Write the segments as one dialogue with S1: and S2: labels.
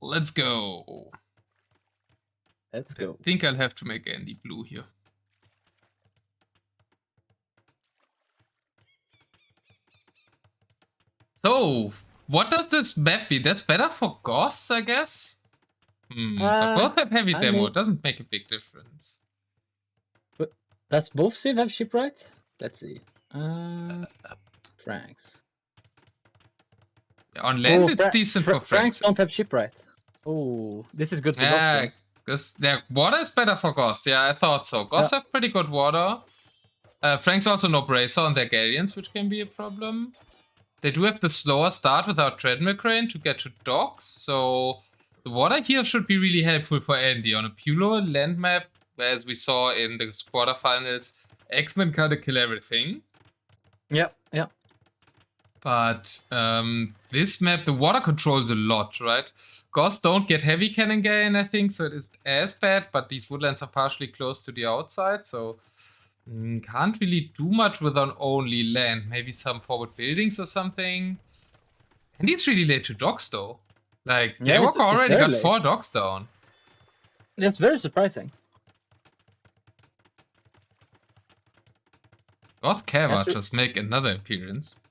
S1: Let's go.
S2: Let's go.
S1: I think I'll have to make Andy blue here. So, what does this map be? That's better for Goths, I guess? But both have heavy demo. It doesn't make a big difference.
S2: But does both Civ have shipwright? Let's see. Franks.
S1: On land, it's decent for Franks.
S2: Franks don't have shipwright. Oh, this is good for Goths.
S1: Because their water is better for Goths. Yeah, I thought so. Goths have pretty good water. Franks also no bracer on their Galleons, which can be a problem. They do have the slower start without treadmill crane to get to docks, so the water here should be really helpful for Andy. On a pure land map, as we saw in the quarterfinals, X-Men kind of kill everything.
S2: Yeah.
S1: But this map, the water controls a lot, right? Goths don't get heavy cannon gain, I think, so it is as bad, but these woodlands are partially close to the outside, so can't really do much with on only land. Maybe some forward buildings or something. And it's really late to docks, though. Like, Daywalker already got late. 4 docks down.
S2: That's very surprising.
S1: Goth Cav Archers make another appearance.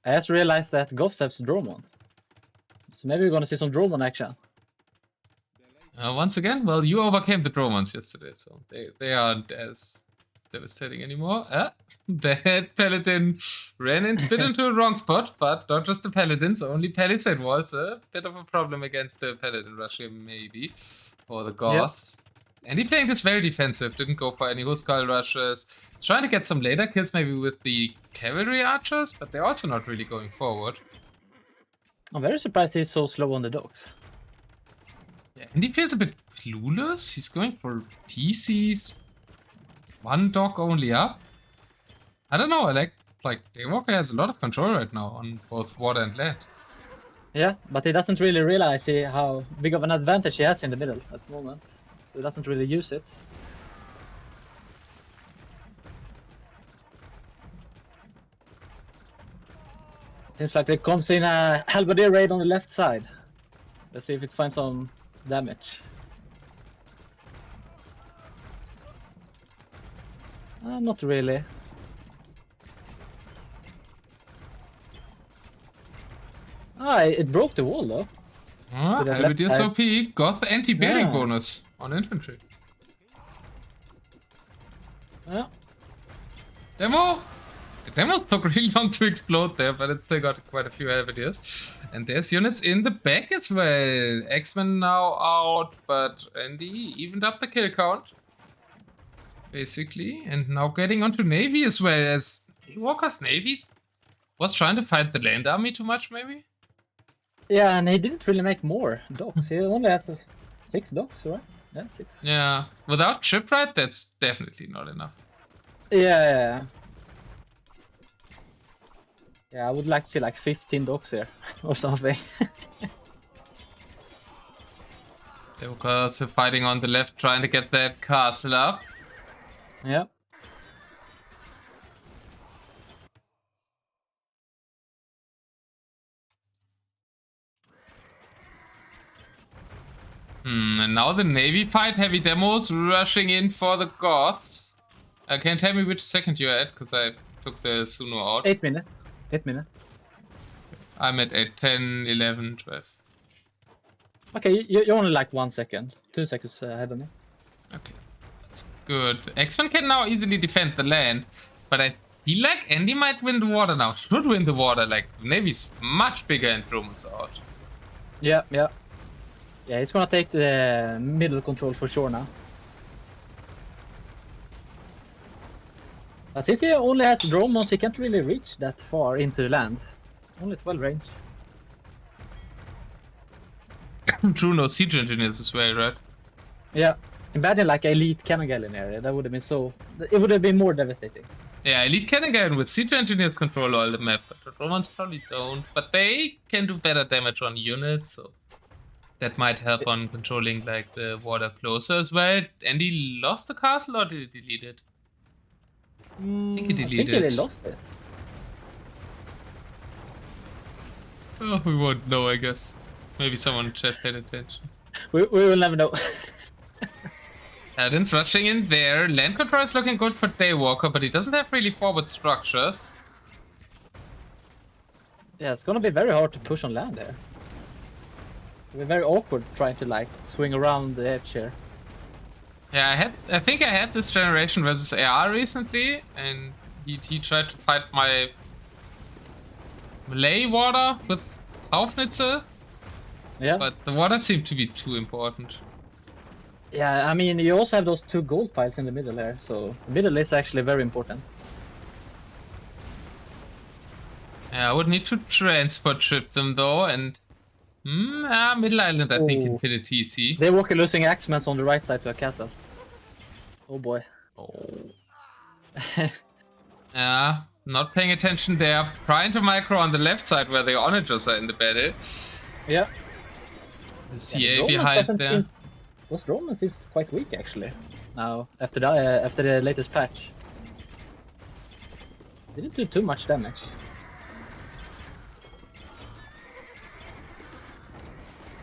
S2: I just realized that Goths have Dromon. So maybe we're gonna see some Dromon action.
S1: Once again, well, you overcame the Dromons yesterday, so they aren't as devastating anymore. That paladin ran a bit into a wrong spot, but not just the paladins, only palisade walls. A bit of a problem against the paladin rush here, maybe, for the Goths. Yep. And he playing this very defensive, didn't go for any Huskal rushes. He's trying to get some later kills maybe with the cavalry archers, but they're also not really going forward.
S2: I'm very surprised he's so slow on the docks.
S1: Yeah, and he feels a bit clueless. He's going for TCs. 1 dock only up. I don't know, I like Daywalker has a lot of control right now on both water and land.
S2: Yeah, but he doesn't really realize how big of an advantage he has in the middle at the moment. He doesn't really use it. Seems like there comes in a halberdier raid on the left side. Let's see if it finds some damage. Not really. It broke the wall though.
S1: Halberdier OP got the anti-bearing bonus on infantry.
S2: Yeah.
S1: Demo! The demos took really long to explode there, but it still got quite a few halberdiers. And there's units in the back as well. X-Men now out, but Andy evened up the kill count. Basically. And now getting onto Navy as well, as Walker's Navy was trying to fight the land army too much, maybe?
S2: Yeah, and he didn't really make more docks. He only has 6 docks, right? Yeah, 6.
S1: Yeah, without shipwright, that's definitely not enough.
S2: Yeah, I would like to see like 15 docks here or something.
S1: Daywalker fighting on the left, trying to get that castle up.
S2: Yeah.
S1: And now the Navy fight, heavy demos rushing in for the Goths. Can you tell me which second you're at? Because I took the Suno out.
S2: 8 minutes. 8 minutes.
S1: I'm at 8, 10, 11, 12.
S2: Okay, you're only like 1 second. 2 seconds ahead of me.
S1: Okay, that's good. X-Men can now easily defend the land, but I feel like Andy might win the water now. Should win the water, like Navy's much bigger and Dromons out.
S2: Yeah. Yeah, he's gonna take the middle control for sure now. But since he only has Dromons, he can't really reach that far into the land. Only 12 range.
S1: True, no siege engineers as well, right?
S2: Yeah. Imagine like elite cannon galleon area. That would have been so... It would have been more devastating.
S1: Yeah, elite cannon galleon with siege engineers control all the map, but the Dromons probably don't. But they can do better damage on units, so... That might help on controlling like the water closer as well. And he lost the castle or did he delete it? I think he deleted it.
S2: I think he lost it.
S1: Oh, we won't know, I guess. Maybe someone in chat paid attention.
S2: We will never know.
S1: Paladin's rushing in there. Land control is looking good for Daywalker, but he doesn't have really forward structures.
S2: Yeah, it's gonna be very hard to push on land there. It'll be very awkward trying to like swing around the edge here.
S1: Yeah, I think I had this generation versus AR recently, and he tried to fight my melee water with Haufnitze.
S2: Yeah.
S1: But the water seemed to be too important.
S2: Yeah, I mean, you also have those 2 gold piles in the middle here, so the middle is actually very important.
S1: Yeah, I would need to transport trip them though, and Middle Island I think
S2: Ooh. Infinity
S1: TC.
S2: Daywalker losing Axemen on the right side to a castle. Oh boy.
S1: Oh. Yeah, not paying attention there. Trying to micro on the left side where the onagers are in the battle.
S2: Yeah.
S1: The CA behind there.
S2: Those Dromons seems quite weak actually. Now after the latest patch. Didn't do too much damage.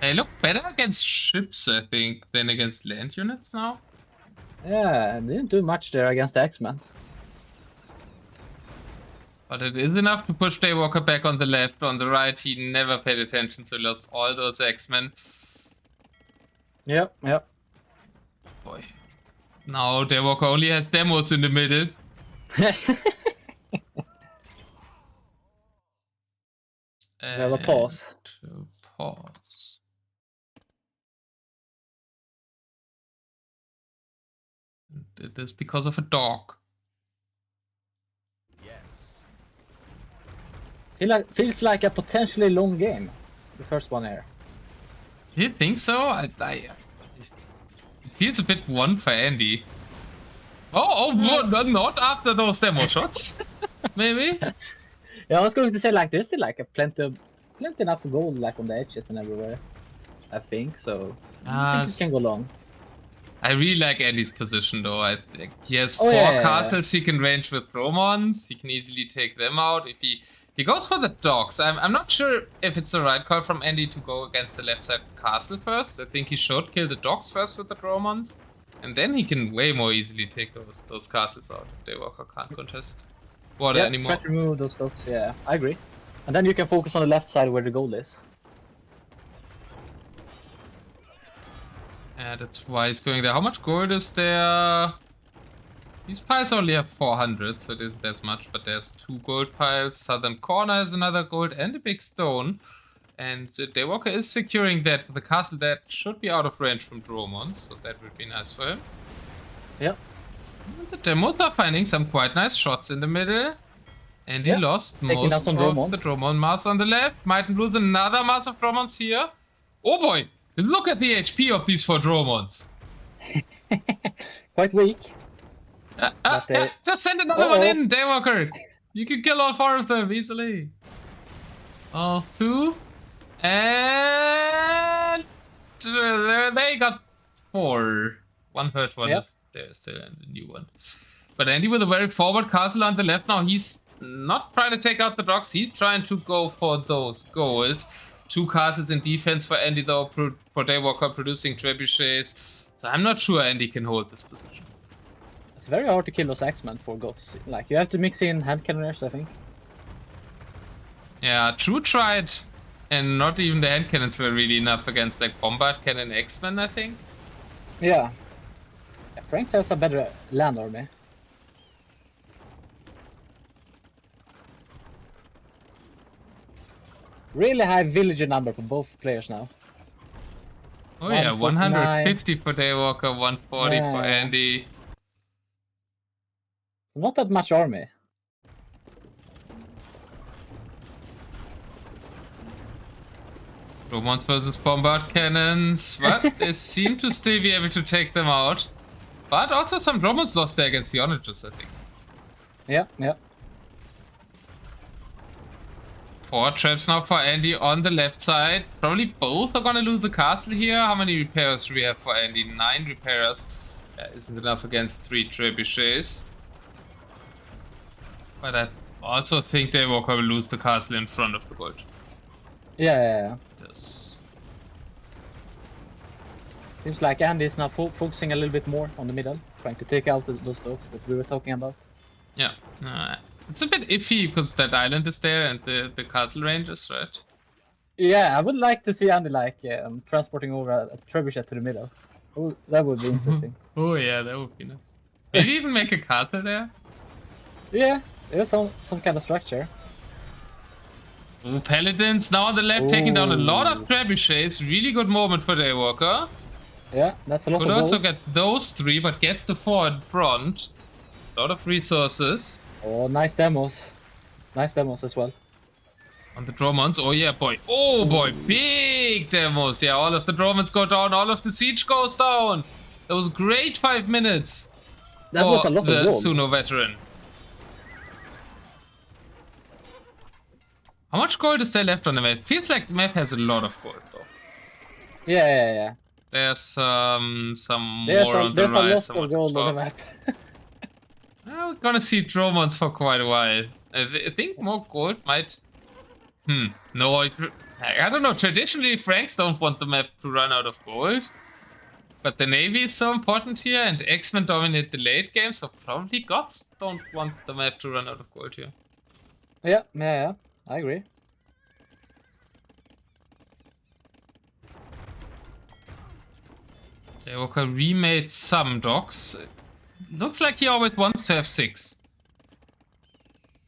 S1: They look better against ships, I think, than against land units now.
S2: Yeah, didn't do much there against the X-Men.
S1: But it is enough to push Daywalker back on the left. On the right, he never paid attention, so he lost all those X-Men.
S2: Yep, yep.
S1: Boy. Now Daywalker only has demos in the middle.
S2: We have a pause.
S1: Pause. It is because of a dog.
S2: Feels like a potentially long game. The first one here.
S1: Do you think so? It feels a bit one for Andy. Not after those demo shots. Maybe.
S2: Yeah, I was going to say like there's still like a plenty enough gold like on the edges and everywhere. I think so. I think it can go long.
S1: I really like Andy's position though. I think he has 4 castles he can range with Dromons. He can easily take them out if he goes for the dogs. I'm not sure if it's the right call from Andy to go against the left side castle first. I think he should kill the dogs first with the Dromons. And then he can way more easily take those castles out. Daywalker can't contest water anymore.
S2: Try to remove those dogs, yeah. I agree. And then you can focus on the left side where the gold is.
S1: Yeah, that's why he's going there. How much gold is there? These piles only have 400, so it isn't as much, but there's 2 gold piles. Southern corner has another gold and a big stone. And the Daywalker is securing that with a castle that should be out of range from Dromons, so that would be nice for him.
S2: Yep.
S1: The demos are finding some quite nice shots in the middle. And he lost most of the Dromon mass on the left. Might lose another mass of Dromons here. Oh boy! Look at the HP of these 4 Dromons.
S2: Quite weak.
S1: Just send another one in, Daywalker. You can kill all 4 of them easily. All 2. And they got 4. One hurt one is there still, and a new one. But Andy with a very forward castle on the left now. He's not trying to take out the dogs. He's trying to go for those goals. 2 castles in defense for Andy though, for Daywalker producing trebuchets. So I'm not sure Andy can hold this position.
S2: It's very hard to kill those X-Men for goals. Like you have to mix in hand cannoners, I think.
S1: Yeah, True tried, and not even the hand cannons were really enough against like bombard cannon X-Men, I think.
S2: Yeah. Frank has a better land army. Really high villager number for both players now.
S1: Oh yeah, 150 for Daywalker, 140 for Andy.
S2: Not that much army.
S1: Dromons versus bombard cannons, but they seem to still be able to take them out. But also some Dromons lost there against the onagers, I think.
S2: Yeah.
S1: 4 traps now for Andy on the left side. Probably both are gonna lose a castle here. How many repairers do we have for Andy? 9 repairers. Isn't enough against 3 trebuchets. But I also think Daywalker will lose the castle in front of the gold.
S2: Yeah.
S1: Yes.
S2: Seems like Andy is now focusing a little bit more on the middle, trying to take out those dogs that we were talking about.
S1: Yeah. It's a bit iffy because that island is there and the castle ranges, right?
S2: Yeah, I would like to see Andy like transporting over a trebuchet to the middle. Oh, that would be interesting.
S1: Oh yeah, that would be nice. Maybe even make a castle there?
S2: Yeah, there's some kind of structure.
S1: Ooh, Paladins now on the left taking down a lot of trebuchets. Really good moment for Daywalker.
S2: Yeah, that's a lot
S1: Could
S2: of
S1: also
S2: gold.
S1: get those 3, but gets the 4 in front. A lot of resources.
S2: Oh, nice demos. Nice demos as well.
S1: On the Dromons. Oh yeah, boy. Oh boy, big demos. Yeah, all of the Dromons go down. All of the siege goes down. That was great 5 minutes.
S2: That was a lot
S1: the
S2: of gold.
S1: Suno veteran. How much gold is there left on the map? Feels like the map has a lot of gold though.
S2: Yeah.
S1: There's some more on the right.
S2: There's a lot of gold on the map.
S1: We're gonna see Dromons for quite a while. I think more gold might... No, I don't know. Traditionally, Franks don't want the map to run out of gold. But the Navy is so important here, and X-Men dominate the late game, so probably Goths don't want the map to run out of gold here.
S2: Yeah. I agree.
S1: Daywalker remade some docks. Looks like he always wants to have 6.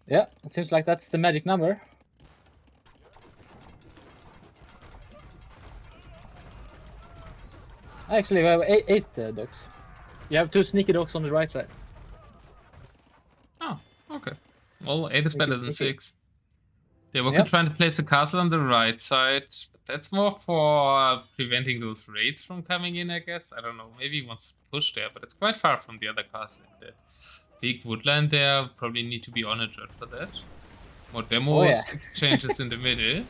S2: Yeah, it seems like that's the magic number. Actually, we have 8 docks. You have 2 sneaky docks on the right side.
S1: Oh, okay. Well, 8 is better than 6. Daywalker
S2: Yep.
S1: trying to place a castle on the right side. But that's more for preventing those raids from coming in, I guess. I don't know. Maybe he wants to push there, but it's quite far from the other castle. The big woodland there. Probably need to be onager for that. More demos, exchanges in the middle.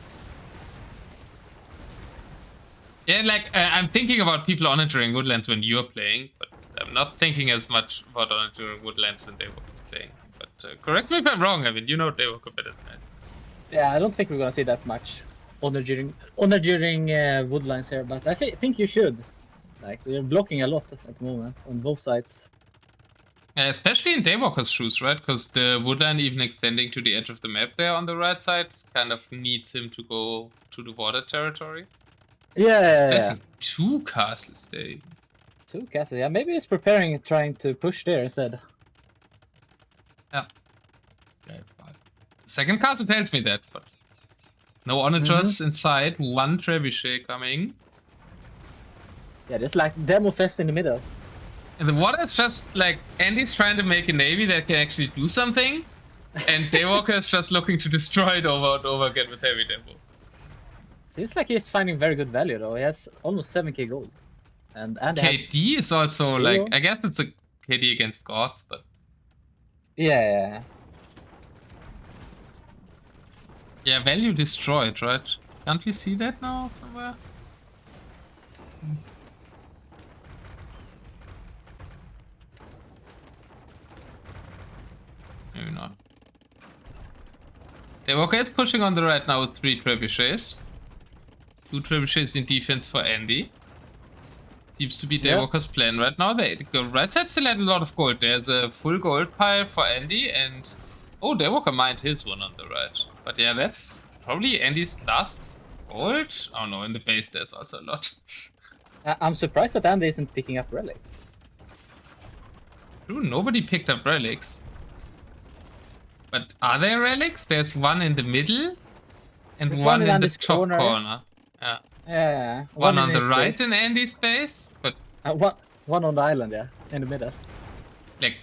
S1: Yeah, like, I'm thinking about people onagering woodlands when you're playing, but I'm not thinking as much about onagering woodlands when Daywalker is playing. But correct me if I'm wrong, I mean, you know Daywalker better than I do.
S2: Yeah, I don't think we're gonna see that much onagering woodlines here, but I think you should. Like, we're blocking a lot at the moment on both sides.
S1: Especially in Daywalker's shoes, right? Because the woodland even extending to the edge of the map there on the right side kind of needs him to go to the water territory.
S2: Yeah.
S1: That's 2 castles there.
S2: 2 castles, yeah. Maybe he's preparing, trying to push there instead.
S1: Yeah. Second castle tells me that, but no onagers inside. 1 trebuchet coming.
S2: Yeah, there's like demo fest in the middle.
S1: And the water is just like Andy's trying to make a navy that can actually do something, and Daywalker is just looking to destroy it over and over again with heavy demo.
S2: Seems like he's finding very good value though. He has almost 7k gold. And
S1: KD is also like, I guess it's a KD against Goth, but
S2: yeah.
S1: Yeah, value destroyed, right? Can't we see that now somewhere? Maybe not. Daywalker is pushing on the right now with 3 trebuchets. 2 trebuchets in defense for Andy. Seems to be Daywalker's plan right now. They go right side still had a lot of gold. There's a full gold pile for Andy, and oh, Daywalker mined his one on the right. But yeah, that's probably Andy's last gold. Oh no, in the base there's also a lot.
S2: I'm surprised that Andy isn't picking up relics.
S1: True, nobody picked up relics. But are there relics? There's 1 in the middle and
S2: There's
S1: one
S2: one
S1: in the
S2: Andy's
S1: top
S2: corner.
S1: Yeah.
S2: Yeah.
S1: One on
S2: in
S1: the
S2: his
S1: right
S2: base.
S1: in Andy's base, but
S2: One on the island, yeah, in the middle.
S1: like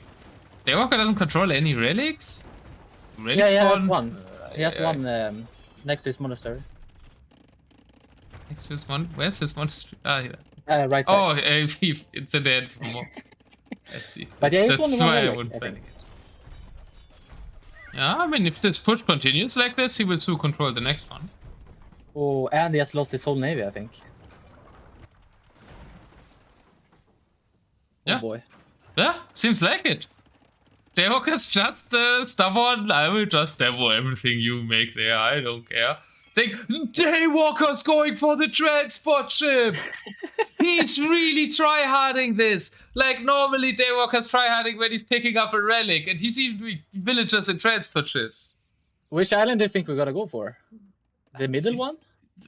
S1: Daywalker doesn't control any relics?
S2: Yeah, he has one. He has one next to his monastery.
S1: Next to his one? Where's his monastery? Ah, yeah.
S2: Right side.
S1: Oh, it's a dead more. I see.
S2: But yeah, he's
S1: That's
S2: one
S1: why I
S2: relic,
S1: wouldn't
S2: I
S1: find
S2: think.
S1: it. Yeah, I mean, if this push continues like this, he will soon control the next one.
S2: Oh, and he has lost his whole navy, I think.
S1: Yeah.
S2: Oh boy.
S1: Yeah, seems like it. Daywalker's just stubborn. I will just demo everything you make there. I don't care. Think, Daywalker's going for the transport ship! He's really tryharding this! Like, normally Daywalker's tryharding when he's picking up a relic, and he's even doing villagers and transport ships.
S2: Which island do you think we're gonna go for? The middle one?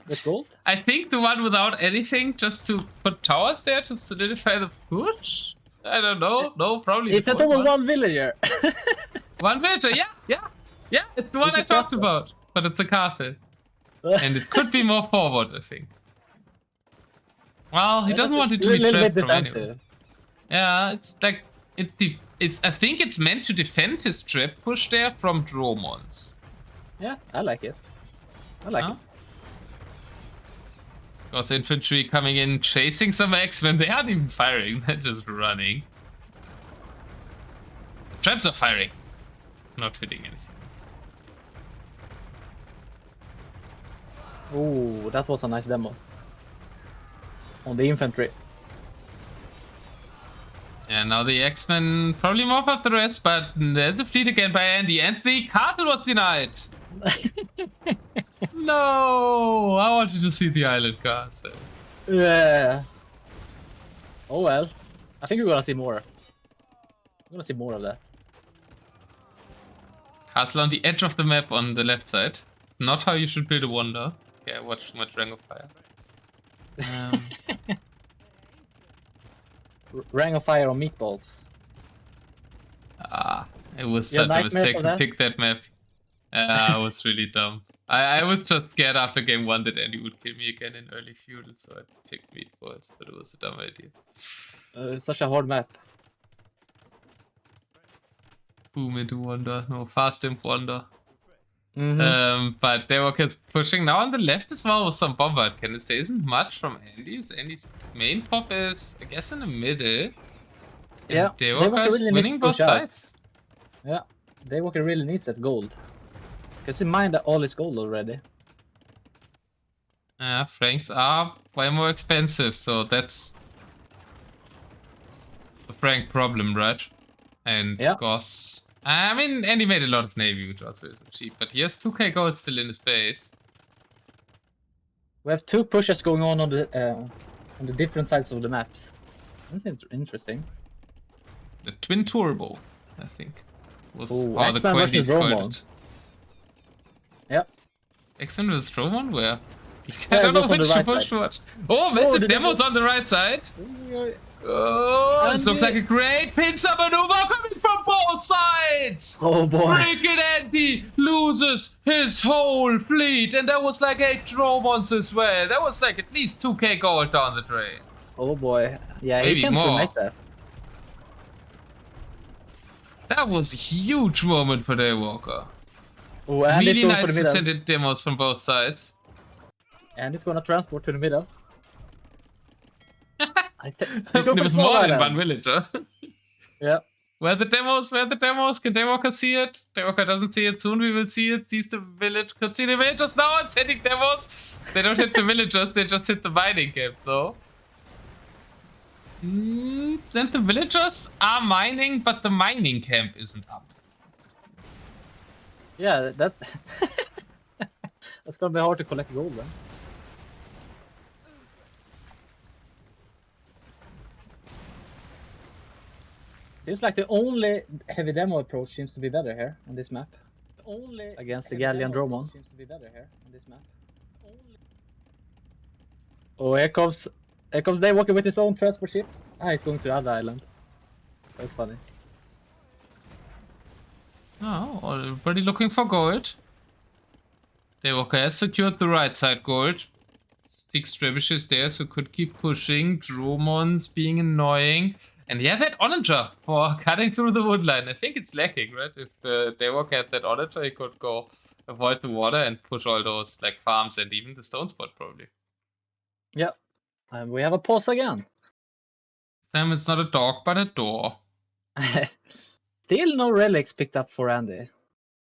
S2: With gold?
S1: I think the one without anything, just to put towers there to solidify the push? I don't know. No, probably.
S2: Is it over one villager?
S1: One villager, yeah. It's the one I talked about, but it's a castle. And it could be more forward, I think. Well, he doesn't want it to be trapped from anywhere. Yeah, it's like I think it's meant to defend his trap push there from Dromons.
S2: Yeah, I like it. I like it.
S1: Got the infantry coming in, chasing some X-Men. They aren't even firing, they're just running. Traps are firing. Not hitting anything.
S2: Oh, that was a nice demo. On the infantry.
S1: Yeah, now the X-Men probably mop up the rest, but there's a fleet again by Andy, and the castle was denied. No, I wanted to see the island castle.
S2: Yeah. Oh well. I think we're gonna see more. We're gonna see more of that.
S1: Castle on the edge of the map on the left side. It's not how you should build a wonder. Yeah, watch much Ring of Fire.
S2: Ring of Fire on meatballs.
S1: It was such a mistake to pick that map. I was really dumb. I was just scared after game 1 that Andy would kill me again in early feudal, so I picked meatballs, but it was a dumb idea.
S2: It's such a hard map.
S1: Boom into wonder, no, fast imp wonder.
S2: But
S1: Daywalker's pushing now on the left as well with some bombard cannons. There isn't much from Andy's. Andy's main pop is, I guess, in the middle.
S2: Yeah,
S1: Daywalker's
S2: really
S1: winning both sides.
S2: Yeah, Daywalker really needs that gold. Because he mined all his gold already.
S1: Franks are way more expensive, so that's the Frank problem, right? And Goss. I mean, Andy made a lot of navy, which also isn't cheap, but he has 2k gold still in his base.
S2: We have 2 pushes going on the different sides of the maps. That's interesting.
S1: The twin turbo, I think, was
S2: how the Quenties called it. Yep.
S1: X-Men vs. Dromon? Where? I don't know which to push towards. Oh, that's the demos on the right side. Oh, this looks like a great pincer maneuver coming from both sides!
S2: Oh boy.
S1: FreakinAndy loses his whole fleet, and that was like 8 Dromons as well. That was like at least 2k gold down the drain.
S2: Oh boy. Yeah,
S1: maybe
S2: he can't
S1: more.
S2: make that.
S1: That was a huge moment for Daywalker.
S2: Oh, and
S1: really nice to send in demos from both sides.
S2: And it's gonna transport to the middle.
S1: There was more than one villager.
S2: Yeah.
S1: Where the demos? Can Daywalker see it? Daywalker doesn't see it. Soon we will see it. Sees the village. Could see the villagers now and sending demos. They don't hit the villagers. They just hit the mining camp, though. And the villagers are mining, but the mining camp isn't up.
S2: Yeah, that's gonna be hard to collect gold then. Seems like the only heavy demo approach seems to be better here on this map. Only against the Galleon Dromon seems to be better here on this map. Oh, here comes Daywalker with his own transport ship. He's going to the other island. That's funny.
S1: Oh, everybody looking for gold. Daywalker has secured the right side gold. 6 trebuchets there, so could keep pushing. Dromons being annoying. And yeah, that onager for cutting through the wood line. I think it's lacking, right? If Daywalker had that onager, he could go avoid the water and push all those like farms and even the stone spot probably.
S2: Yep. And we have a pause again.
S1: This time it's not a dog, but a door.
S2: Still no relics picked up for Andy.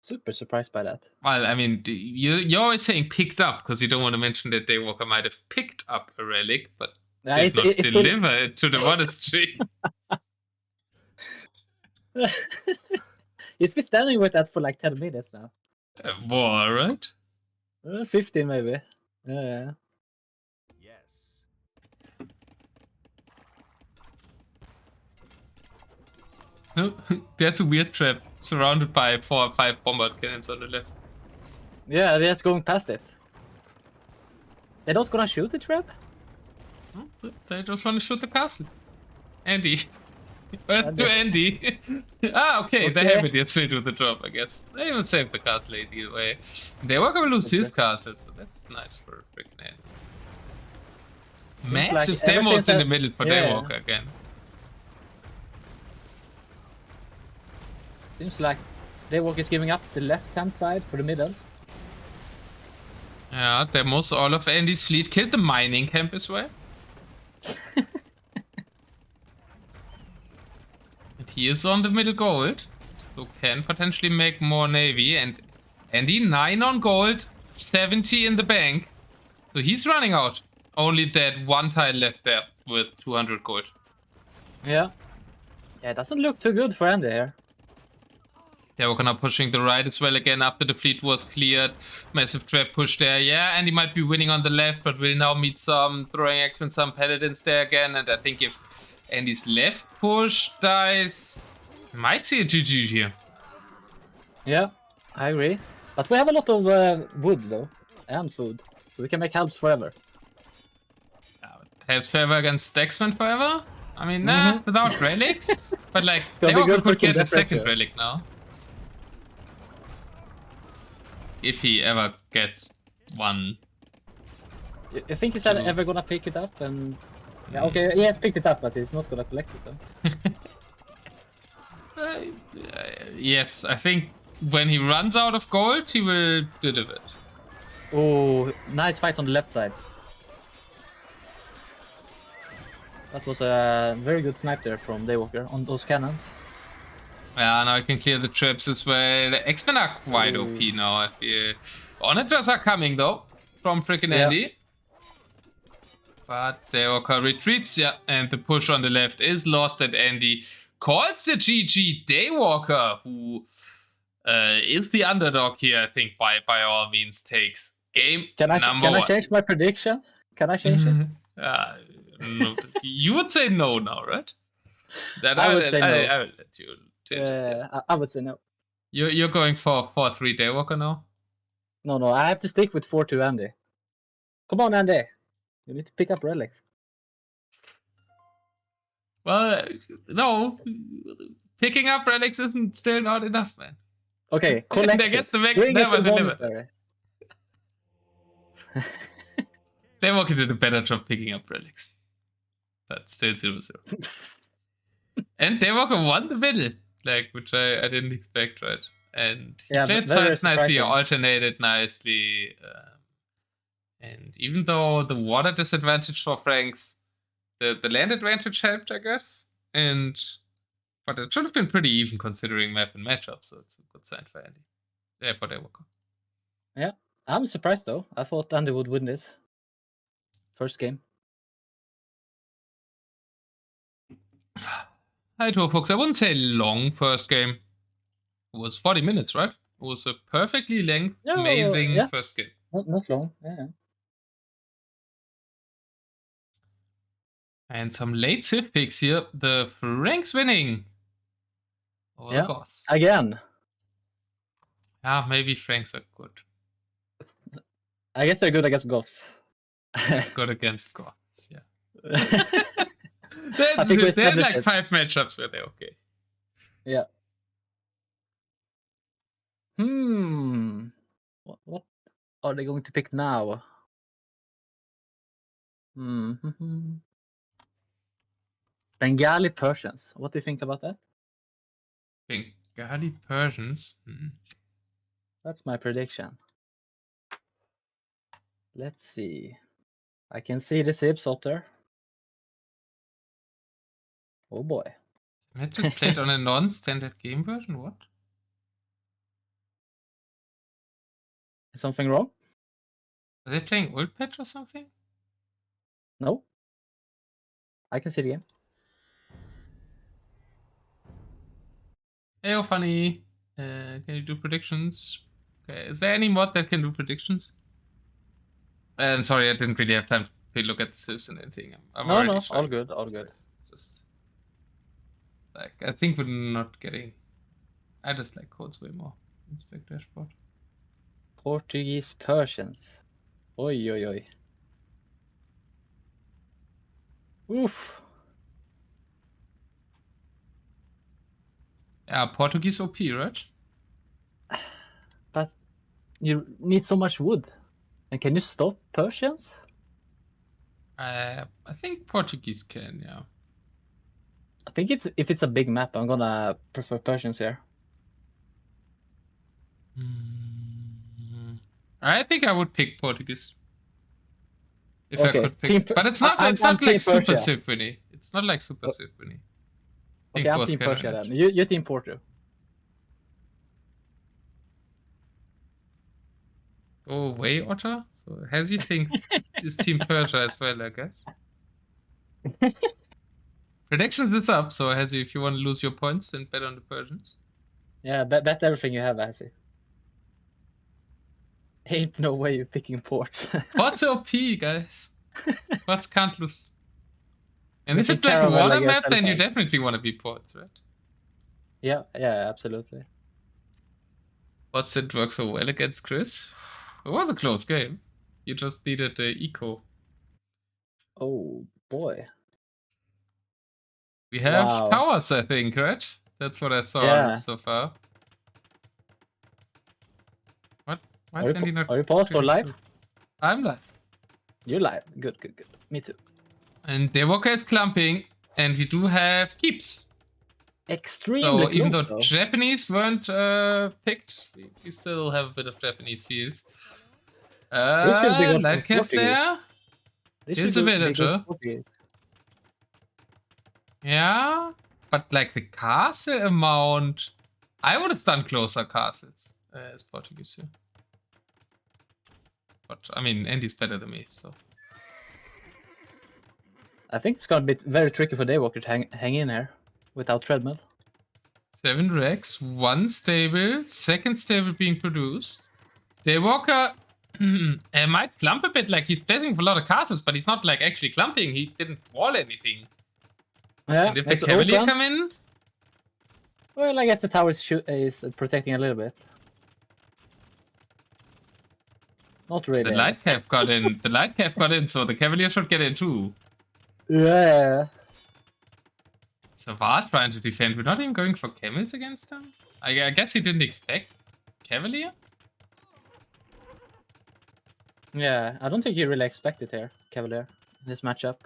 S2: Super surprised by that.
S1: Well, I mean, you're always saying picked up because you don't want to mention that Daywalker might have picked up a relic, but did not deliver it to the monastery.
S2: He's been standing with that for like 10 minutes now.
S1: More, right?
S2: 15 maybe. Yeah.
S1: That's a weird trap, surrounded by 4 or 5 bombard cannons on the left.
S2: Yeah, they're just going past it. They're not gonna shoot the trap?
S1: They just want to shoot the castle. Andy. To Andy. Okay, they have it yet straight with the drop, I guess. They will save the castle either way. Daywalker will lose his castle, so that's nice for FreakinAndy. Massive
S2: like
S1: demos in the middle for Daywalker again.
S2: Seems like Daywalker is giving up the left-hand side for the middle.
S1: Yeah, demos all of Andy's fleet. Killed the mining camp as well. And he is on the middle gold, so can potentially make more navy. And Andy 9 on gold, 70 in the bank. So he's running out. Only that one tile left there with 200 gold.
S2: Yeah. Yeah, it doesn't look too good for Andy here.
S1: Yeah, we're gonna pushing the right as well again after the fleet was cleared. Massive trap push there. Yeah, Andy might be winning on the left, but will now meet some throwing X-Men, some paladins there again. And I think if Andy's left push dies, might see a GG here.
S2: Yeah, I agree. But we have a lot of wood though, and food. So we can make helps forever.
S1: Helps forever against X-Men forever? I mean, nah, without relics. But like, they could get a second relic now. If he ever gets one.
S2: You think he's ever gonna pick it up? And yeah, okay, he has picked it up, but he's not gonna collect it though.
S1: Yes, I think when he runs out of gold, he will deliver it.
S2: Oh, nice fight on the left side. That was a very good snipe there from Daywalker on those cannons.
S1: Yeah, now I can clear the traps as well. The X-Men are quite OP now, I feel. Onagers are coming though, from FreakinAndy. But Daywalker retreats, yeah, and the push on the left is lost, and Andy calls the GG Daywalker, who is the underdog here, I think, by all means, takes game number 1.
S2: Can I change my prediction? Can I change it?
S1: No, you would say no now, right? That
S2: I would say no.
S1: I will let you change it.
S2: I would say no.
S1: You're going for 4-3 Daywalker now?
S2: No, I have to stick with 4-2 Andy. Come on, Andy. You need to pick up relics.
S1: Well, no. Picking up relics isn't still not enough, man.
S2: Okay, collect
S1: I guess the Mac
S2: Bring
S1: never
S2: it to
S1: delivered. Daywalker did a better job picking up relics. But still 0-0. And Daywalker won the middle, like, which I didn't expect, right? And he played sides nicely, alternated nicely. And even though the water disadvantage for Franks, the land advantage helped, I guess. But it should have been pretty even considering map and matchup, so it's a good sign for Andy. Yeah, for Daywalker.
S2: Yeah, I'm surprised though. I thought Andy would win this first game.
S1: Hi, folks. I wouldn't say long first game. It was 40 minutes, right? It was a perfectly amazing first game.
S2: Not long, yeah.
S1: And some late Civ picks here. The Franks winning. Oh, the Goths.
S2: Again.
S1: Yeah, maybe Franks are good.
S2: I guess they're good against Goths.
S1: Good against Goths, yeah. They had like 5 matchups where they're okay.
S2: Yeah. What are they going to pick now? Bengali Persians. What do you think about that?
S1: Bengali Persians?
S2: That's my prediction. Let's see. I can see the Sibs Otter. Oh boy.
S1: I just played on a non-standard game version? What?
S2: Is something wrong?
S1: Are they playing old patch or something?
S2: No. I can see the game.
S1: Hey, funny. Can you do predictions? Okay. Is there any mod that can do predictions? I'm sorry, I didn't really have time to look at the sieves and anything. I'm
S2: No,
S1: already
S2: no,
S1: showing
S2: all good,
S1: you,
S2: all
S1: so
S2: good.
S1: Just like I think we're not getting. I just like codes way more. Inspect dashboard.
S2: Portuguese Persians. Oi, oi, oi. Oof.
S1: Yeah, Portuguese OP, right?
S2: But you need so much wood. And can you stop Persians?
S1: I think Portuguese can, yeah.
S2: I think if it's a big map, I'm gonna prefer Persians here.
S1: I think I would pick Portuguese. If
S2: Okay,
S1: I could pick. But it's not
S2: I'm
S1: like
S2: Team
S1: Super
S2: Persia.
S1: Symphony. It's not like Super Symphony.
S2: Okay, I'm Team Persia then. You Team Porto.
S1: Oh, way Otter? So Hazy thinks is Team Persia as well, I guess. Predictions is up, so Hazy, if you want to lose your points, then bet on the Persians.
S2: Yeah, bet everything you have, Azzy. Ain't no way you're picking Port.
S1: What's OP, guys? What's can't lose? And
S2: We
S1: if
S2: see
S1: it's like a
S2: Caravella
S1: water
S2: against
S1: map, then you
S2: Elephant.
S1: definitely want to be ports, right?
S2: Yeah, absolutely.
S1: What's it work so well against Chris? It was a close game. You just needed the eco.
S2: Oh boy.
S1: We have
S2: Wow.
S1: towers, I think, right? That's what I saw so far. What? Why is Andy not?
S2: Are you paused or live?
S1: I'm live.
S2: You're live. Good. Me too.
S1: And Daywalker is clumping, and we do have keeps.
S2: Extremely
S1: so
S2: close,
S1: even though
S2: though.
S1: Japanese weren't picked, we still have a bit of Japanese fields. Light Cav there. It's a villager. Yeah, but like the castle amount, I would have done closer castles as Portuguese here. But I mean, Andy's better than me, so.
S2: I think it's gonna be very tricky for Daywalker to hang in here without treadmill.
S1: 7 Rex, 1 stable, 2nd stable being produced. Daywalker might clump a bit, like he's placing for a lot of castles, but he's not like actually clumping. He didn't wall anything.
S2: Yeah,
S1: and if the Cavalier come in?
S2: Well, I guess the tower is protecting a little bit. Not really.
S1: The Light Cav got in. The Light Cav got in, so the Cavalier should get in too.
S2: Yeah.
S1: Savar trying to defend. We're not even going for camels against him? I guess he didn't expect Cavalier?
S2: Yeah, I don't think he really expected here, Cavalier, in this matchup.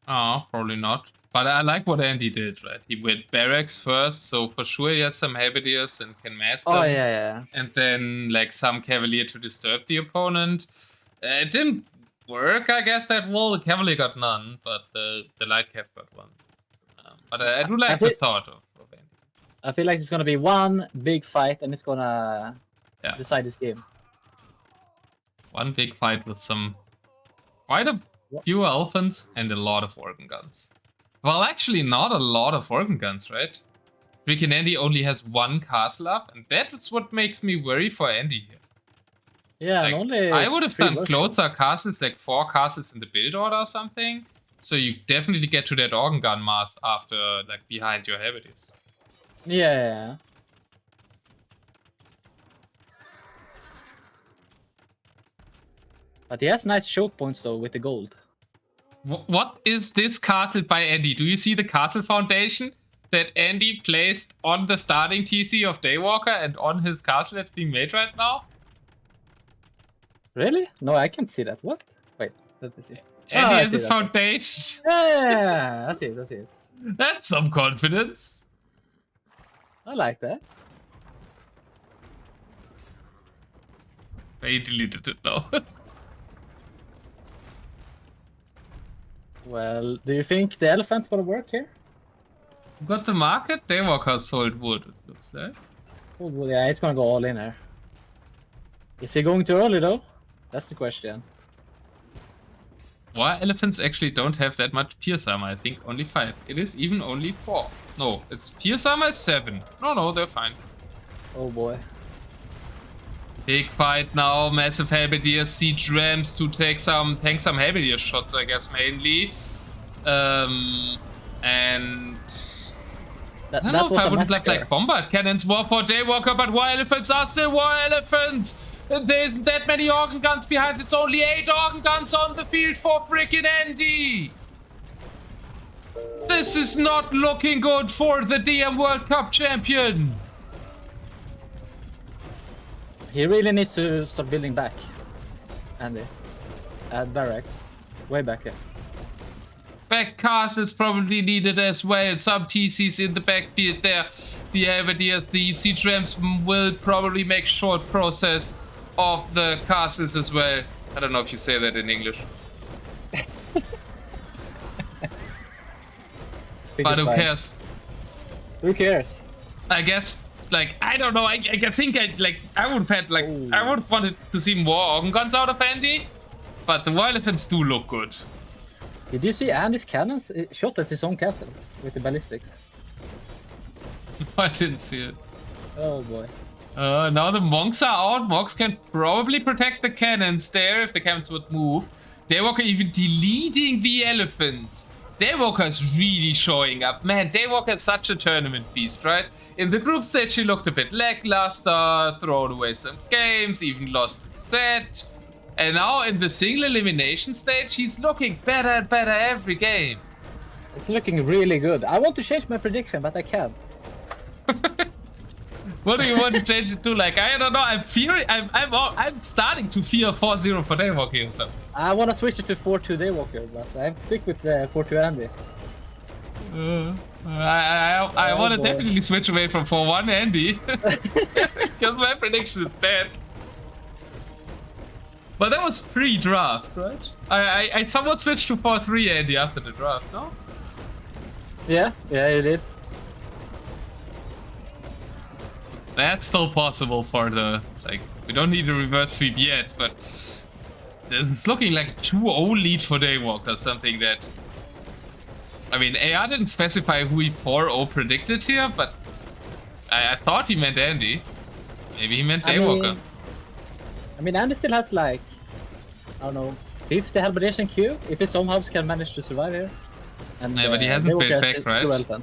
S1: Oh, probably not. But I like what Andy did, right? He went barracks first, so for sure he has some Halberdiers and can master.
S2: Oh, yeah.
S1: And then, like, some Cavalier to disturb the opponent. It didn't work, I guess, that well. The Cavalier got none, but the Light Cav got one. But I do like the thought of Andy.
S2: I feel like it's gonna be one big fight, and it's gonna decide this game.
S1: One big fight with some quite a few elephants and a lot of organ guns. Well, actually, not a lot of organ guns, right? FreakinAndy only has 1 castle up, and that's what makes me worry for Andy here.
S2: Yeah,
S1: like,
S2: only
S1: I would have done closer castles, like 4 castles in the build order or something. So you definitely get to that organ gun mass after, like, behind your Halberdiers.
S2: Yeah. But he has nice choke points though with the gold.
S1: What is this castle by Andy? Do you see the castle foundation that Andy placed on the starting TC of Daywalker and on his castle that's being made right now?
S2: Really? No, I can't see that. What? Wait, let me see.
S1: Andy has a foundation.
S2: Yeah, that's it.
S1: That's some confidence.
S2: I like that.
S1: He deleted it now.
S2: Well, do you think the elephant's gonna work here?
S1: You got the market? Daywalker sold wood, it looks like.
S2: Sold wood, yeah, it's gonna go all in here. Is he going too early though? That's the question.
S1: Why elephants actually don't have that much pierce armor? I think only 5. It is even only 4. No, it's pierce armor is 7. No, they're fine.
S2: Oh boy.
S1: Big fight now, massive halberdiers, siege rams to tank some halberdier shots, I guess, mainly. And I don't know if I wouldn't have like bombard cannons war for Daywalker, but war elephants are still war elephants. And there isn't that many organ guns behind. It's only 8 organ guns on the field for FreakinAndy. This is not looking good for the DM World Cup champion.
S2: He really needs to start building back, Andy. Add barracks. Way back here.
S1: Back castles probably needed as well. Some TCs in the backfield there. The halberdiers, the siege rams will probably make short process of the castles as well. I don't know if you say that in English. But who cares?
S2: Who cares?
S1: I guess, like, I don't know. I think I would have had, like, I would have wanted to see more organ guns out of Andy. But the war elephants do look good.
S2: Did you see Andy's cannons? It shot at his own castle with the ballistics.
S1: I didn't see it.
S2: Oh boy.
S1: Now the monks are out. Monks can probably protect the cannons there if the cannons would move. Daywalker even deleting the elephants. Daywalker is really showing up. Man, Daywalker is such a tournament beast, right? In the group stage, he looked a bit lackluster, thrown away some games, even lost a set. And now in the single elimination stage, he's looking better and better every game.
S2: It's looking really good. I want to change my prediction, but I can't.
S1: What do you want to change it to? Like, I don't know. I'm starting to fear 4-0 for Daywalker or something.
S2: I want to switch it to 4-2 Daywalker, but I have to stick with 4-2 Andy.
S1: I want to definitely switch away from 4-1 Andy. Because my prediction is dead. But that was pre-draft, right? I somewhat switched to 4-3 Andy after the draft, no?
S2: Yeah, you did.
S1: That's still possible for the, like, we don't need a reverse sweep yet, but it's looking like a 2-0 lead for Daywalker, something that, I mean, AR didn't specify who he 4-0 predicted here, but I thought he meant Andy. Maybe he meant Daywalker.
S2: I mean, Andy still has, like, I don't know, 50 halberdiers queue, if he somehow can manage to survive here. And,
S1: yeah, but he hasn't built back, right?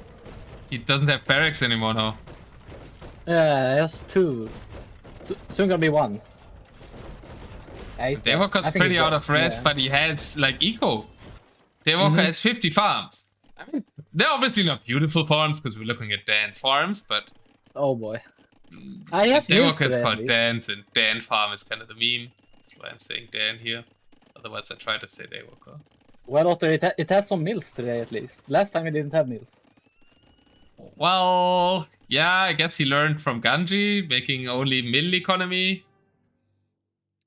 S1: He doesn't have barracks anymore now.
S2: Yeah, he has 2. Soon gonna be 1.
S1: Daywalker's pretty out of rest, but he has, like, eco. Daywalker has 50 farms. I mean, they're obviously not beautiful farms because we're looking at Dan's farms, but...
S2: Oh boy. Daywalker
S1: is called Dan's, and Dan farm is kind of the meme. That's why I'm saying Dan here. Otherwise I try to say Daywalker.
S2: Well, Otter, it had some mills today at least. Last time it didn't have mills.
S1: Well, yeah, I guess he learned from Ganji, making only mill economy.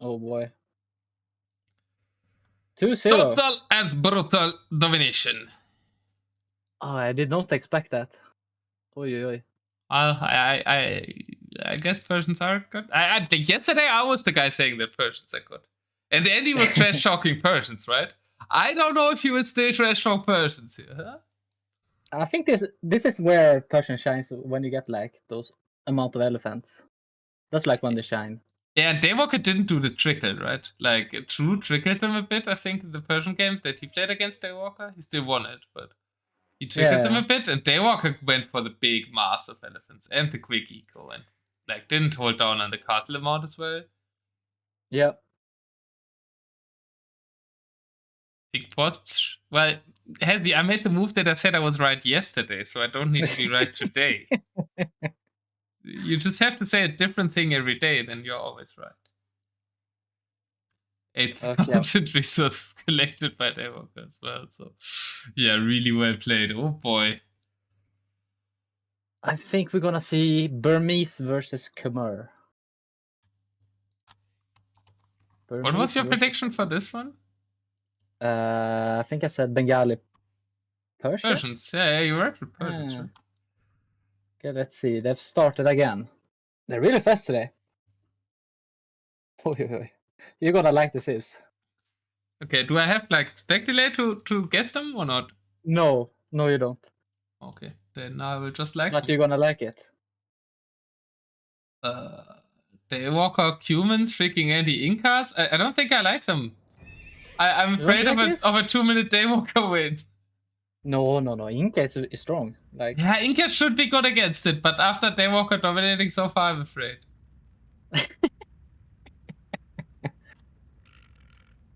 S2: Oh boy. 2-0.
S1: Total and brutal domination.
S2: Oh, I did not expect that. Oi, oi.
S1: I guess Persians are good. Yesterday I was the guy saying that Persians are good. And Andy was trash talking Persians, right? I don't know if you would still trash talk Persians here, huh?
S2: I think this is where Persian shines, when you get like those amount of elephants. That's like when they shine.
S1: Yeah, and Daywalker didn't do the trickle, right? Like, True trickled them a bit, I think, in the Persian games that he played against Daywalker. He still won it, but he trickled them a bit, and Daywalker went for the big mass of elephants and the quick eco, and like didn't hold down on the castle amount as well.
S2: Yeah.
S1: Big pots. Well, Hezi, I made the move that I said I was right yesterday, so I don't need to be right today. You just have to say a different thing every day, then you're always right. 8,000 resources collected by Daywalker as well, so yeah, really well played. Oh boy.
S2: I think we're gonna see Burmese versus Khmer.
S1: What was your prediction for this one?
S2: I think I said Bengali.
S1: Persians, yeah, you were right with Persians. Right?
S2: Okay, let's see. They've started again. They're really fast today. You're gonna like the Civs.
S1: Okay, do I have like speculate to guess them or not?
S2: No, you don't.
S1: Okay, then I will just like
S2: But you're gonna like it.
S1: Daywalker, Humans, FreakinAndy, Incas. I don't think I like them. I'm afraid of
S2: like
S1: a 2-minute Daywalker win.
S2: No. Inca is strong. Like
S1: Yeah, Inca should be good against it, but after Daywalker dominating so far, I'm afraid.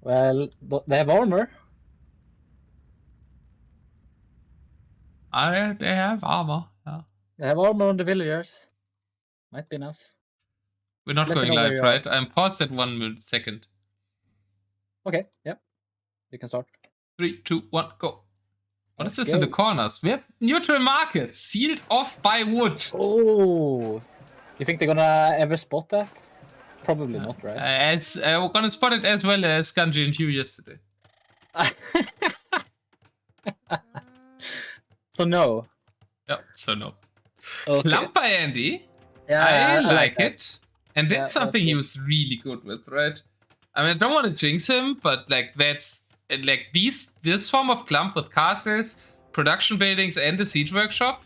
S2: well, they have armor.
S1: They have armor. Yeah.
S2: They have armor on the villagers. Might be enough.
S1: We're not
S2: Let me
S1: going
S2: know where
S1: live,
S2: you
S1: right? I'm paused at 1 second.
S2: Okay, yep. You can start.
S1: 3, 2, 1, go. What is
S2: Let's
S1: this in the
S2: go.
S1: corners? We have neutral markets sealed off by wood.
S2: Oh, you think they're gonna ever spot that? Probably not, right?
S1: We're gonna spot it as well as Ganji and Hugh yesterday.
S2: So no.
S1: Yep, so no.
S2: Okay.
S1: Plump by Andy.
S2: Yeah,
S1: I like
S2: that.
S1: it. And that's
S2: Yeah,
S1: something
S2: that's
S1: he
S2: good.
S1: was really good with, right? I mean, I don't want to jinx him, but like that's like this form of clump with castles, production buildings, and the siege workshop.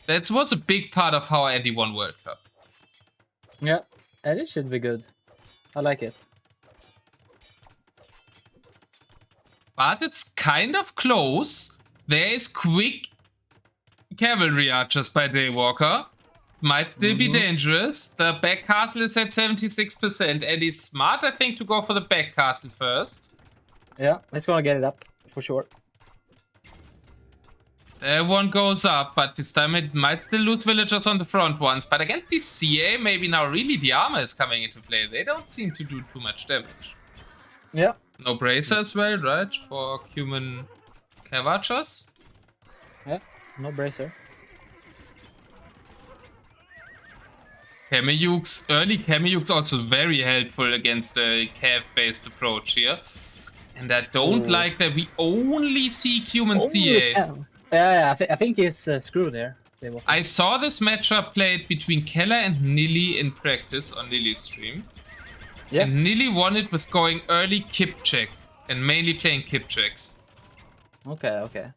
S1: That was a big part of how Andy won World Cup.
S2: Yeah, and it should be good. I like it.
S1: But it's kind of close. There is quick cavalry archers by Daywalker. It might still be dangerous. The back castle is at 76%, and he's smart, I think, to go for the back castle first.
S2: Yeah, it's gonna get it up for sure.
S1: One goes up, but this time it might still lose villagers on the front ones. But against the CA, maybe now really the armor is coming into play. They don't seem to do too much damage.
S2: Yeah.
S1: No bracer as well, right? For human Cav Archers.
S2: Yeah, no bracer.
S1: Kameyuks, early Kameyuks also very helpful against the Cav-based approach here. And I don't like that we only see human CA.
S2: Yeah, I think he's screwed there.
S1: I saw this matchup played between Kelar and Nili in practice on Nili's stream.
S2: Yeah.
S1: And Nili won it with going early kip check and mainly playing kip checks.
S2: Okay.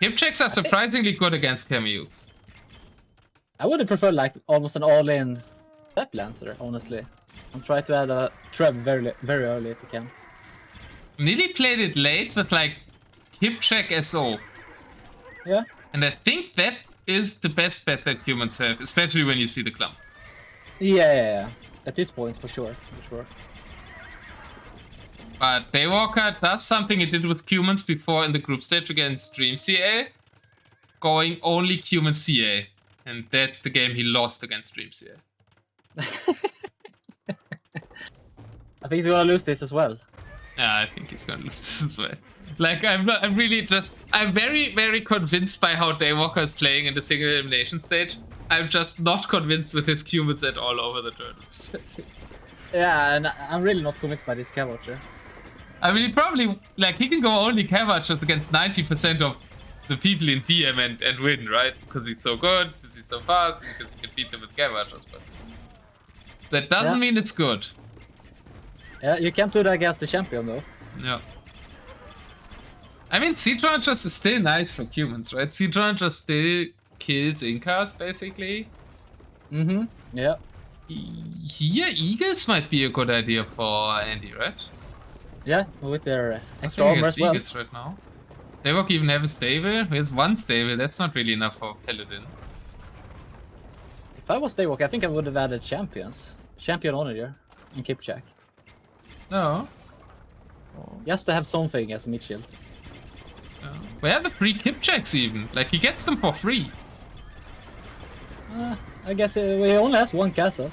S1: Kip checks are surprisingly good against Kameyuks.
S2: I would have preferred like almost an all-in Trap Lancer, honestly. And try to add a trap very early if you can.
S1: Nili played it late with like kip check SO.
S2: Yeah.
S1: And I think that is the best bet that humans have, especially when you see the clump.
S2: Yeah. At this point, for sure.
S1: But Daywalker does something he did with humans before in the group stage against Dream CA, going only human CA. And that's the game he lost against Dream CA.
S2: I think he's gonna lose this as well.
S1: Yeah, I think he's gonna lose this as well. Like, I'm very, very convinced by how Daywalker is playing in the single elimination stage. I'm just not convinced with his humans at all over the tournament.
S2: Yeah, and I'm really not convinced by this Cav Archer.
S1: I mean, he probably, like, he can go only Cav Archers against 90% of the people in DM and win, right? Because he's so good, because he's so fast, because he can beat them with Cav Archers, but that doesn't mean it's good.
S2: Yeah, you can't do that against the champion, though.
S1: Yeah. I mean, Siege Archers is still nice for humans, right? Siege Archers still kills Incas, basically.
S2: Yeah.
S1: Here, Eagles might be a good idea for Andy, right?
S2: Yeah, with their
S1: I
S2: extra
S1: think
S2: armor
S1: it's
S2: as well.
S1: Eagles right now. They won't even have a stable. Here's one stable. That's not really enough for Paladin.
S2: If I was Daywalker, I think I would have added champions. Champion Onager and Kipchak.
S1: No.
S2: Just to have something as Mitchell.
S1: Where are the free Kipchaks even? Like, he gets them for free.
S2: I guess he only has one castle.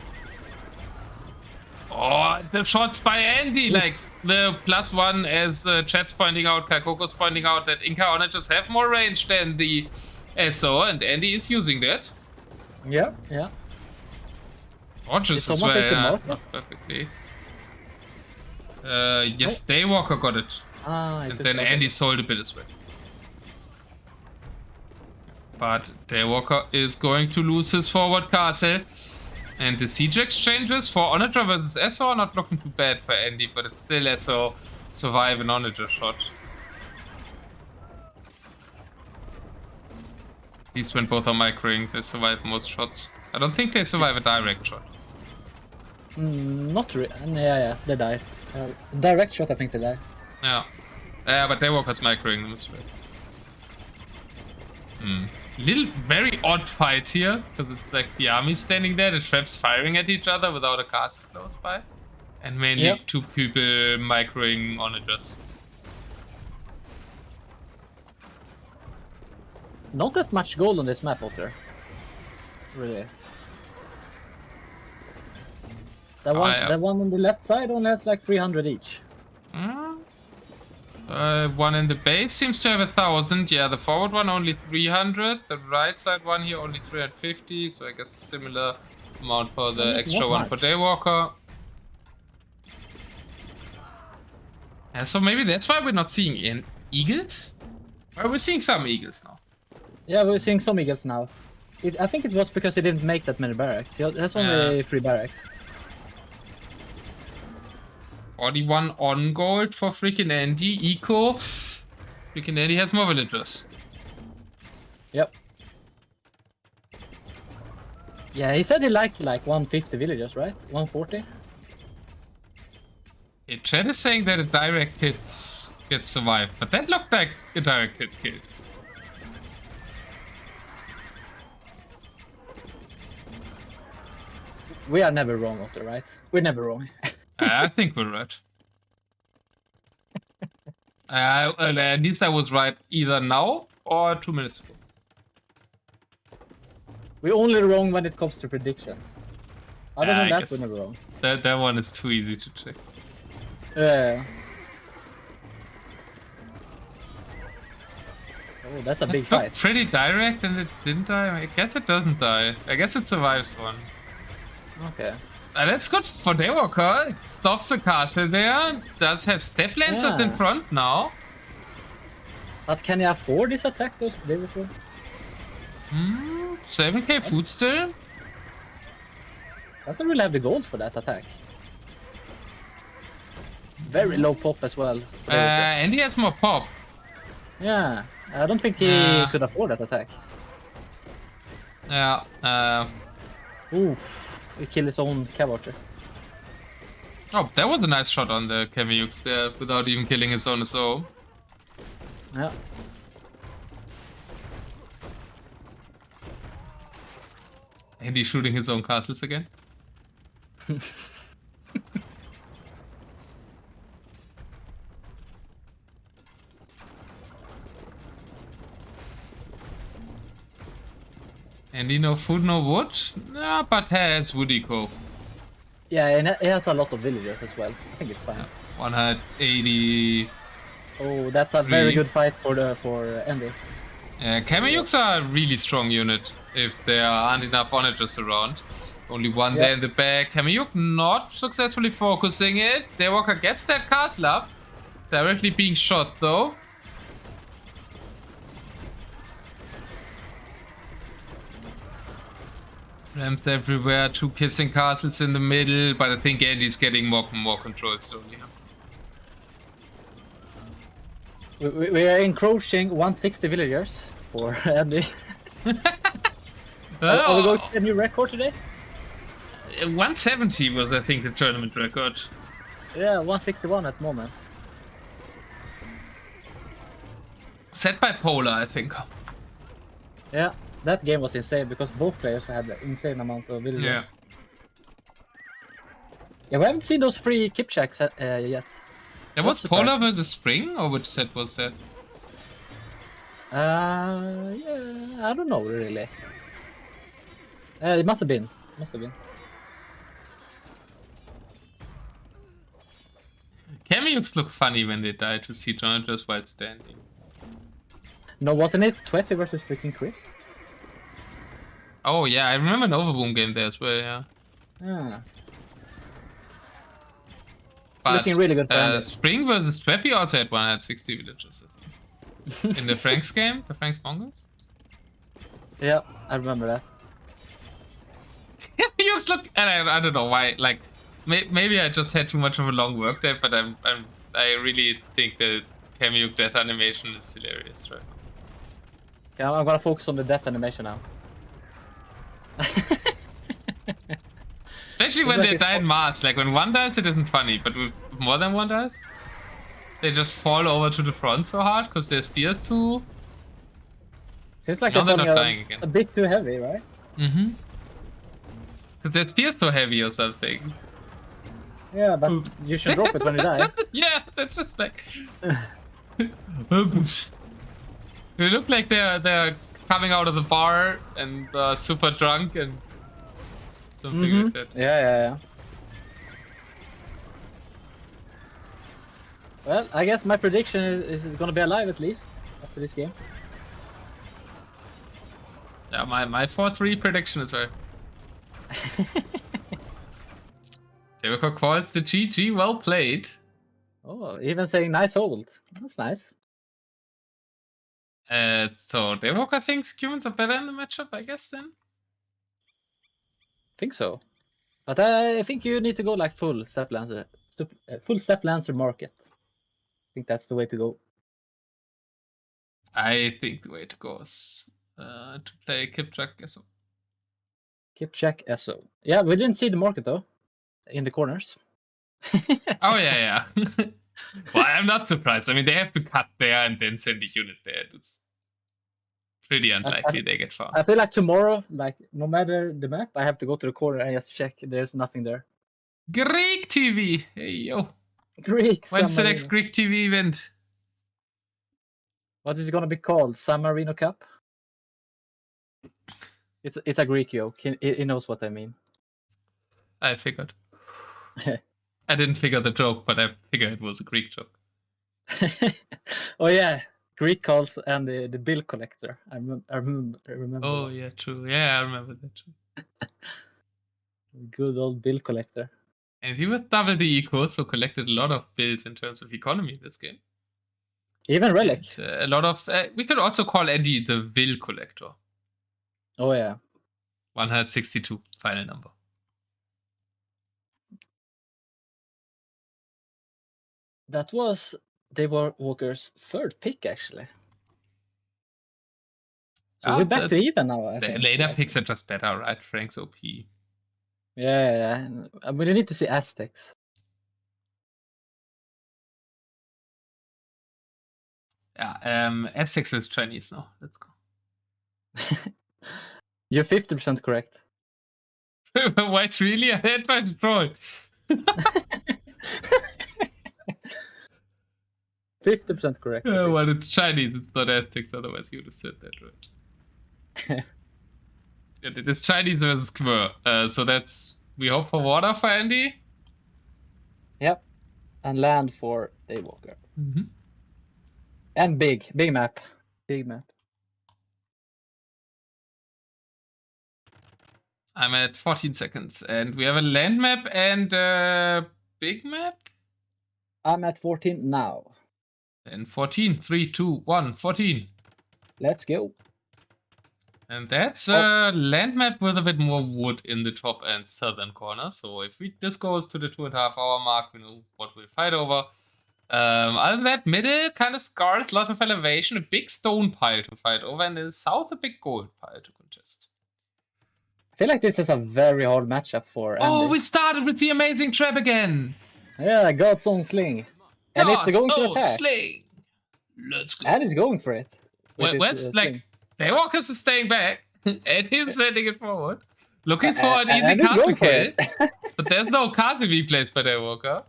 S1: Oh, the shots by Andy! Like, the +1 as chat's pointing out, Kakoko's pointing out that Inca onagers have more range than the SO, and Andy is using that.
S2: Yeah.
S1: Gorgeous as
S2: someone
S1: well,
S2: take the
S1: yeah,
S2: marker?
S1: not perfectly. Yes, Daywalker got it. And then Andy sold a bit as well. But Daywalker is going to lose his forward castle. And the siege exchanges for Onager versus SO are not looking too bad for Andy, but it's still SO survive an Onager shot. At least when both are microing, they survive most shots. I don't think they survive a direct shot.
S2: Not really. Yeah, they died. Direct shot, I think they died.
S1: Yeah. Yeah, but Daywalker's microing them as well. Little, very odd fight here, because it's like the army standing there, the traps firing at each other without a castle close by. And mainly two people microing onagers.
S2: Not that much gold on this map, Otter. Really. That one on the left side only has like 300 each.
S1: One in the base seems to have 1,000. Yeah, the forward one only 300. The right side one here only 350. So I guess a similar amount for the extra one for Daywalker. Yeah, so maybe that's why we're not seeing eagles. Or we're seeing some eagles now.
S2: Yeah, we're seeing some eagles now. I think it was because he didn't make that many barracks. He has only 3 barracks.
S1: 41 on gold for FreakinAndy. Eco. FreakinAndy has more villagers.
S2: Yep. Yeah, he said he liked like 150 villagers, right? 140?
S1: Yeah, chat is saying that a direct hit gets survived, but that looked like a direct hit kills.
S2: We are never wrong, Otter, right? We're never wrong.
S1: I think we're right. At least I was right either now or 2 minutes ago.
S2: We're only wrong when it comes to predictions. Other than that, we're never wrong.
S1: That one is too easy to check.
S2: Yeah. Oh, that's a big fight.
S1: Pretty direct and it didn't die. I guess it doesn't die. I guess it survives one.
S2: Okay.
S1: That's good for Daywalker. It stops the castle there. Does have step lancers in front now.
S2: But can you afford this attack those day before?
S1: 7k food still.
S2: Doesn't really have the gold for that attack. Very low pop as well.
S1: And he has more pop.
S2: Yeah, I don't think he could afford that attack.
S1: Yeah.
S2: Ooh. He killed his own Cav Archer.
S1: Oh, that was a nice shot on the Kamiyuks there without even killing his own SO.
S2: Yeah.
S1: And he's shooting his own castles again. And no food, no wood? Yeah, but has wood eco.
S2: Yeah, and it has a lot of villagers as well. I think it's fine.
S1: Yeah, 180.
S2: Oh, that's a very good fight for Andy.
S1: Yeah, Kamiyuks are a really strong unit if there aren't enough onagers around. Only one there in the back. Kamiyuk not successfully focusing it. Daywalker gets that castle up. Directly being shot though. Ramps everywhere, 2 kissing castles in the middle, but I think Andy's getting more control slowly.
S2: We are encroaching 160 villagers for Andy. Are we going to a new record today?
S1: 170 was, I think, the tournament record.
S2: Yeah, 161 at the moment.
S1: Set by Polar, I think.
S2: Yeah, that game was insane because both players had an insane amount of villagers.
S1: Yeah.
S2: Yeah, we haven't seen those 3 Kipchaks yet.
S1: There was Polar versus Spring, or which set was that?
S2: Yeah, I don't know really. It must have been.
S1: Kamiyuks look funny when they die to see Jonathan while standing.
S2: No, wasn't it 20 versus freaking Chris?
S1: Oh yeah, I remember an Overboom game there as well, yeah.
S2: Ah.
S1: But,
S2: looking really good for
S1: Spring versus Trappy also had 160 villagers, I think. In the Franks game, the Franks Mongols?
S2: Yeah, I remember that.
S1: Kamiyuks look, and I don't know why, like, maybe I just had too much of a long work day, but I really think the Kamiyuk death animation is hilarious right now.
S2: Yeah, I'm gonna focus on the death animation now.
S1: It's Especially when they die in Mars. Like when one dies, it isn't funny, but with more than one dies, they just fall over to the front so hard because their spears too.
S2: Seems like
S1: now they're not
S2: falling
S1: dying again.
S2: A bit too heavy, right?
S1: Mm-hmm. Because their spear's too heavy or something.
S2: Yeah, but you should drop it when you die.
S1: Yeah, they're just like. They look like they're coming out of the bar and super drunk and something like that.
S2: Yeah. Well, I guess my prediction is gonna be alive at least after this game.
S1: Yeah, my 4-3 prediction is right. Daywalker calls the GG, well played.
S2: Oh, even saying nice hold. That's nice.
S1: So Daywalker thinks humans are better in the matchup, I guess then?
S2: Think so. But I think you need to go like full step lancer market. I think that's the way to go.
S1: I think the way to go is to play Kipchak SO.
S2: Kipchak SO. Yeah, we didn't see the market though. In the corners.
S1: Oh yeah. Well, I'm not surprised. I mean, they have to cut there and then send a unit there. It's pretty unlikely they get found.
S2: I feel like tomorrow, like no matter the map, I have to go to the corner and just check. There's nothing there.
S1: Greek TV. Hey yo.
S2: Greek.
S1: When's the next Greek TV event?
S2: What is it gonna be called? San Marino Cup. It's a Greek joke. He knows what I mean.
S1: I figured. I didn't figure the joke, but I figured it was a Greek joke.
S2: Oh yeah, Greek calls and the bill collector. I remember.
S1: Oh yeah, true. Yeah, I remember that too.
S2: Good old bill collector.
S1: And he was double the eco, so collected a lot of bills in terms of economy this game.
S2: Even relic.
S1: And, a lot of. We could also call Andy the bill collector.
S2: Oh yeah.
S1: 162 final number.
S2: That was Daywalker's third pick, actually. So we're back to even now, I think.
S1: Later picks are just better, right? Frank's OP.
S2: Yeah. I mean, we need to see Aztecs.
S1: Yeah, Aztecs is Chinese now. Let's go.
S2: You're 50% correct.
S1: Wait, really? I had my troll.
S2: 50% correct.
S1: Well, it's Chinese, it's not Aztecs, otherwise you would have said that, right? And it is Chinese versus Khmer. So that's. We hope for water for Andy.
S2: Yep. And land for Daywalker. And big map. Big map.
S1: I'm at 14 seconds, and we have a land map and a big map?
S2: I'm at 14 now.
S1: And 14, 3, 2, 1, 14.
S2: Let's go.
S1: And that's a land map with a bit more wood in the top and southern corner. So if this goes to the 2.5 hour mark, we know what we'll fight over. Other than that, middle kind of scars, lot of elevation, a big stone pile to fight over, and in the south, a big gold pile to contest.
S2: I feel like this is a very hard matchup for Andy.
S1: Oh, we started with the amazing trap again.
S2: Yeah, God's own Sling. And it's going to attack.
S1: Sling. Let's go.
S2: And he's going for it.
S1: Where's like Daywalker is staying back and he's sending it forward. Looking for an easy castle kill. But there's no castle replays by Daywalker.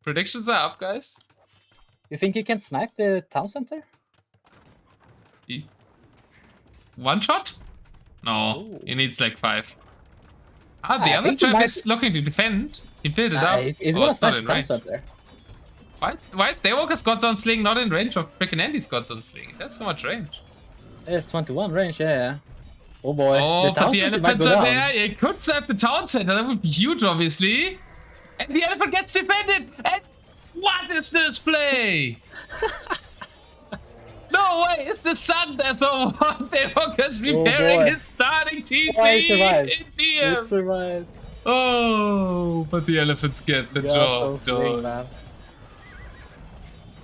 S1: Predictions are up, guys.
S2: You think he can snipe the town center?
S1: One shot? No,
S2: Ooh.
S1: he needs like 5. The other trap is looking to defend. He built it up.
S2: He's gonna snipe the town center.
S1: Why is Daywalker's God's on Sling not in range of FreakinAndy's God's on Sling? It has so much range.
S2: It's 21 range, yeah. Oh boy.
S1: Oh, but the elephants are there. It could serve the town center. That would be huge, obviously. And the elephant gets defended. And what is this play? No way! It's the sun death over. Daywalker's repairing his starting TC in DM.
S2: It survived.
S1: Oh, but the elephants get the job done.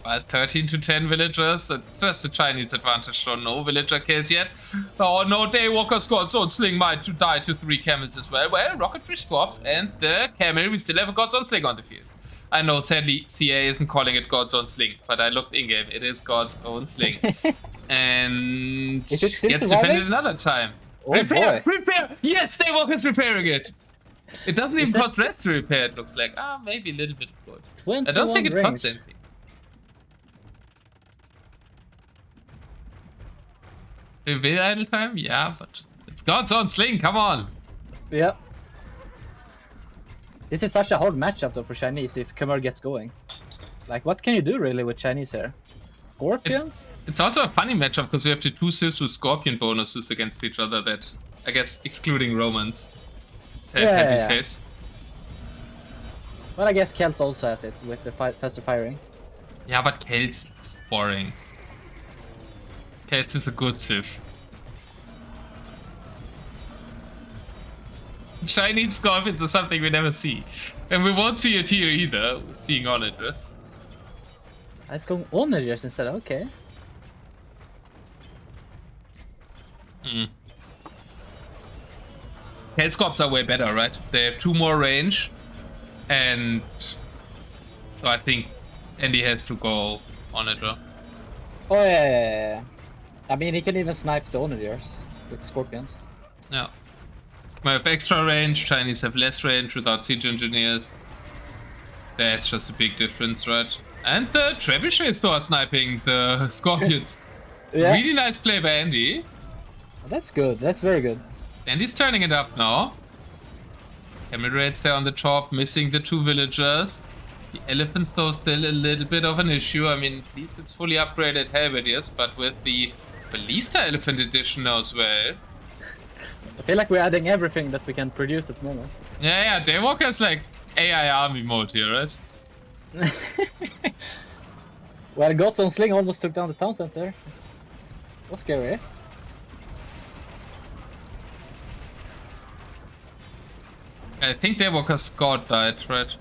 S1: But 13 to 10 villagers, it's just a Chinese advantage, so no villager kills yet. Oh no, Daywalker's God's Own Sling might to die to 3 camels as well. Well, rocketry swaps and the camel, we still have a God's Own Sling on the field. I know, sadly, CA isn't calling it God's Own Sling, but I looked in-game, it is God's Own Sling. And gets defended another time.
S2: Oh,
S1: repair! Repair! Yes, Daywalker's repairing it! It doesn't even cost rest to repair, it looks like. Ah, maybe a little bit good. I don't think it costs anything. Will idle time? Yeah, but it's God's Own Sling, come on!
S2: Yeah. This is such a hard matchup though for Chinese if Kelar gets going. Like, what can you do really with Chinese here? Scorpions?
S1: It's also a funny matchup because we have the 2 Sieves with Scorpion bonuses against each other that, I guess, excluding Romans. Face.
S2: Well, I guess Kel's also has it with the faster firing.
S1: Yeah, but Kel's is boring. Kel's is a good Civ. Chinese Scorpions is something we never see. And we won't see it here either, seeing onagers.
S2: Let's go onagers instead, okay.
S1: Hellscorps are way better, right? They have 2 more range. And so I think Andy has to go onager.
S2: Oh yeah. I mean, he can even snipe the onagers with Scorpions.
S1: Yeah. We have extra range, Chinese have less range without siege engineers. That's just a big difference, right? And the trebuchet store sniping the Scorpions.
S2: Yeah.
S1: Really nice play by Andy.
S2: That's good, that's very good.
S1: Andy's turning it up now. Camel raids there on the top, missing the 2 villagers. The elephant store still a little bit of an issue. I mean, at least it's fully upgraded Helvetiers, but with the Ballista Elephant Edition now as well.
S2: I feel like we're adding everything that we can produce at the moment.
S1: Yeah, Daywalker's like AI army mode here, right?
S2: Well, God's Own Sling almost took down the town center. That's scary, eh?
S1: I think Daywalker's scout died, right?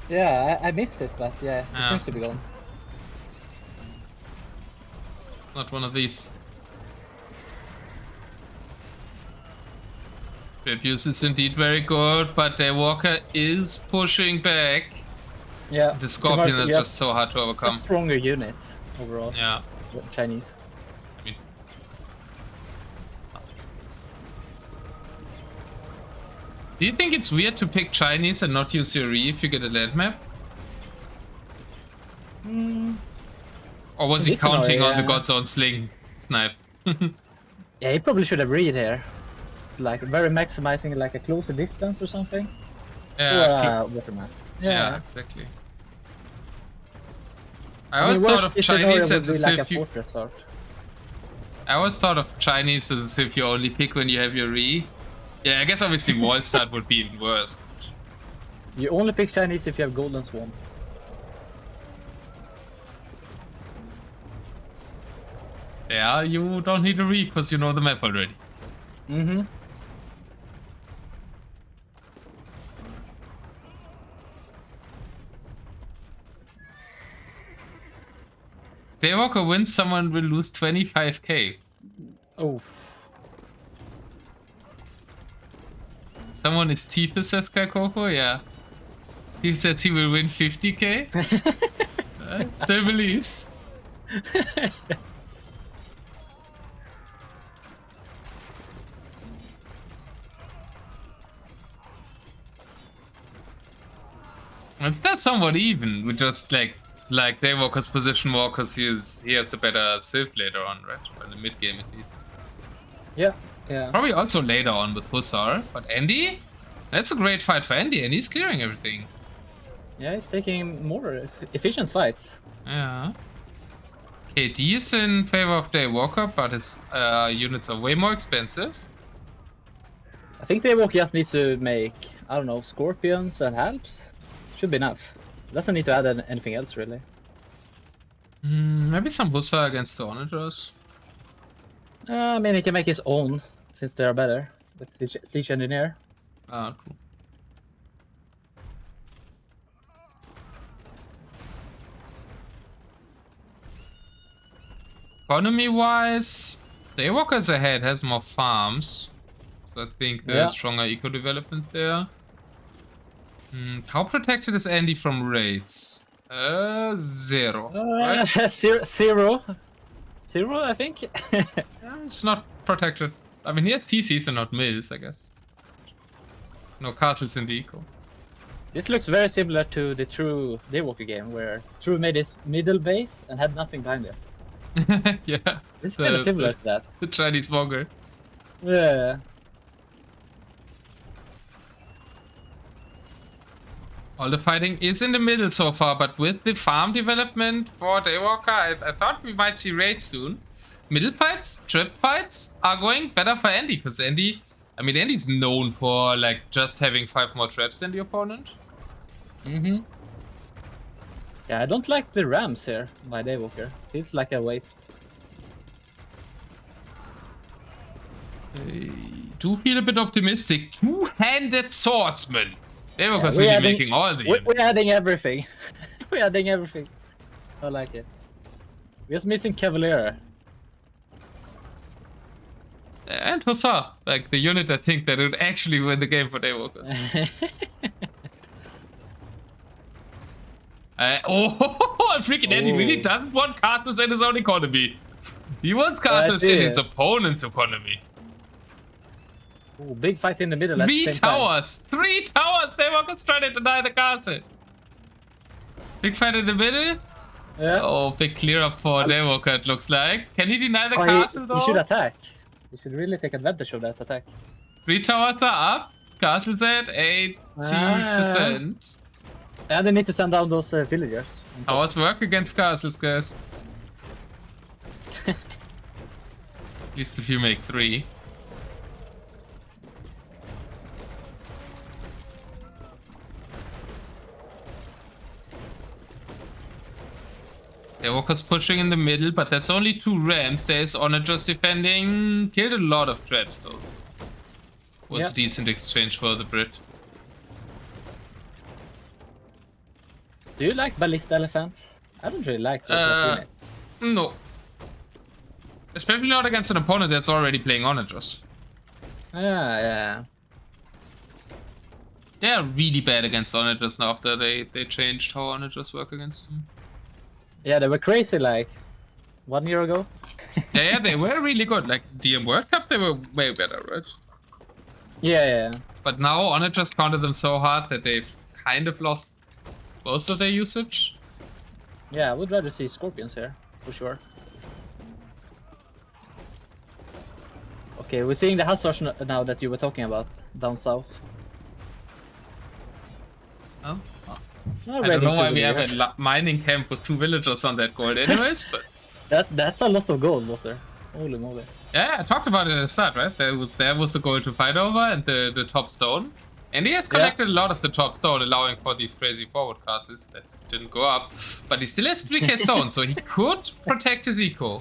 S2: Yeah, I missed it, but yeah, it seems to be gone.
S1: It's not one of these. Abuse is indeed very good, but Daywalker is pushing back.
S2: Yeah.
S1: The Scorpion are just so hard to overcome.
S2: Stronger units overall.
S1: Yeah.
S2: Chinese.
S1: I mean, do you think it's weird to pick Chinese and not use your E if you get a land map? Or was he counting on the God's Own Sling snipe?
S2: Yeah, he probably should have read here. Like, very maximizing like a closer distance or something.
S1: Yeah,
S2: or waterman.
S1: Yeah, exactly. I always thought of Chinese as
S2: like
S1: if you...
S2: I
S1: always thought of Chinese as if you only pick when you have your E. Yeah, I guess obviously wall start would be even worse.
S2: You only pick Chinese if you have Golden Swan.
S1: Yeah, you don't need to read because you know the map already.
S2: Mm-hmm.
S1: Daywalker wins, someone will lose 25k.
S2: Oh.
S1: Someone is Tifa, says Kakoko, yeah. He says he will win 50k. Still believes. It's not somewhat even. We just like Daywalker's position more because he has a better Civ later on, right? Or in the mid game at least.
S2: Yeah, yeah.
S1: Probably also later on with Hussar. But Andy? That's a great fight for Andy, and he's clearing everything.
S2: Yeah, he's taking more efficient fights.
S1: Yeah. KD is in favor of Daywalker, but his units are way more expensive.
S2: I think Daywalker just needs to make, I don't know, Scorpions and Halps. Should be enough. Doesn't need to add anything else, really.
S1: Maybe some Hussar against the onagers.
S2: I mean, he can make his own, since they are better. With Siege Engineer.
S1: Ah, cool. Economy-wise, Daywalker's ahead, has more farms. So I think there's
S2: Yeah.
S1: stronger eco-development there. How protected is Andy from raids? 0. Right?
S2: Zero, I think.
S1: It's not protected. I mean, he has TCs and not mills, I guess. No castles in the eco.
S2: This looks very similar to the true Daywalker game, where True made his middle base and had nothing behind it.
S1: Yeah.
S2: This is kind of similar to that.
S1: The Chinese Mongol.
S2: Yeah.
S1: All the fighting is in the middle so far, but with the farm development for Daywalker, I thought we might see raids soon. Middle fights, trip fights are going better for Andy, because Andy's known for like just having 5 more traps than the opponent.
S2: Yeah, I don't like the rams here by Daywalker. Feels like a waste.
S1: I do feel a bit optimistic. Two-handed swordsman. Daywalker's
S2: we're
S1: really
S2: adding-
S1: making all the units.
S2: We're adding everything. We're adding everything. I like it. We're just missing Cavalier.
S1: And Hussar, like the unit I think that would actually win the game for Daywalker. FreakinAndy really doesn't want castles in his own economy. He wants castles in his opponent's economy.
S2: Ooh, big fight in the middle. At the
S1: 3
S2: same time.
S1: towers! 3 towers! Daywalker's trying to deny the castle. Big fight in the middle?
S2: Yeah.
S1: Oh, big clear up for Daywalker, it looks like. Can he deny the castle though?
S2: He should attack. He should really take advantage of that attack.
S1: 3 towers are up. Castle's at 80%.
S2: And they need to send down those villagers.
S1: Towers work against castles, guys. At least if you make 3. Daywalker's pushing in the middle, but that's only 2 rams. There's onagers defending. Killed a lot of traps though. So was a decent exchange for the Brit.
S2: Do you like ballista elephants? I don't really like those.
S1: No. Especially not against an opponent that's already playing onagers.
S2: Yeah.
S1: They are really bad against onagers now after they changed how onagers work against them.
S2: Yeah, they were crazy like 1 year ago.
S1: Yeah, they were really good. Like DM World Cup, they were way better, right?
S2: Yeah.
S1: But now onagers counted them so hard that they've kind of lost most of their usage.
S2: Yeah, I would rather see scorpions here, for sure. Okay, we're seeing the hussars now that you were talking about, down south.
S1: Oh. I don't know why we have a mining camp with 2 villagers on that gold anyways, but...
S2: That's a lot of gold, Otter. Holy moly.
S1: Yeah, I talked about it at the start, right? There was the goal to fight over and the top stone. And he has collected a lot of the top stone, allowing for these crazy forward castles that didn't go up. But he still has 3k stone, so he could protect his eco.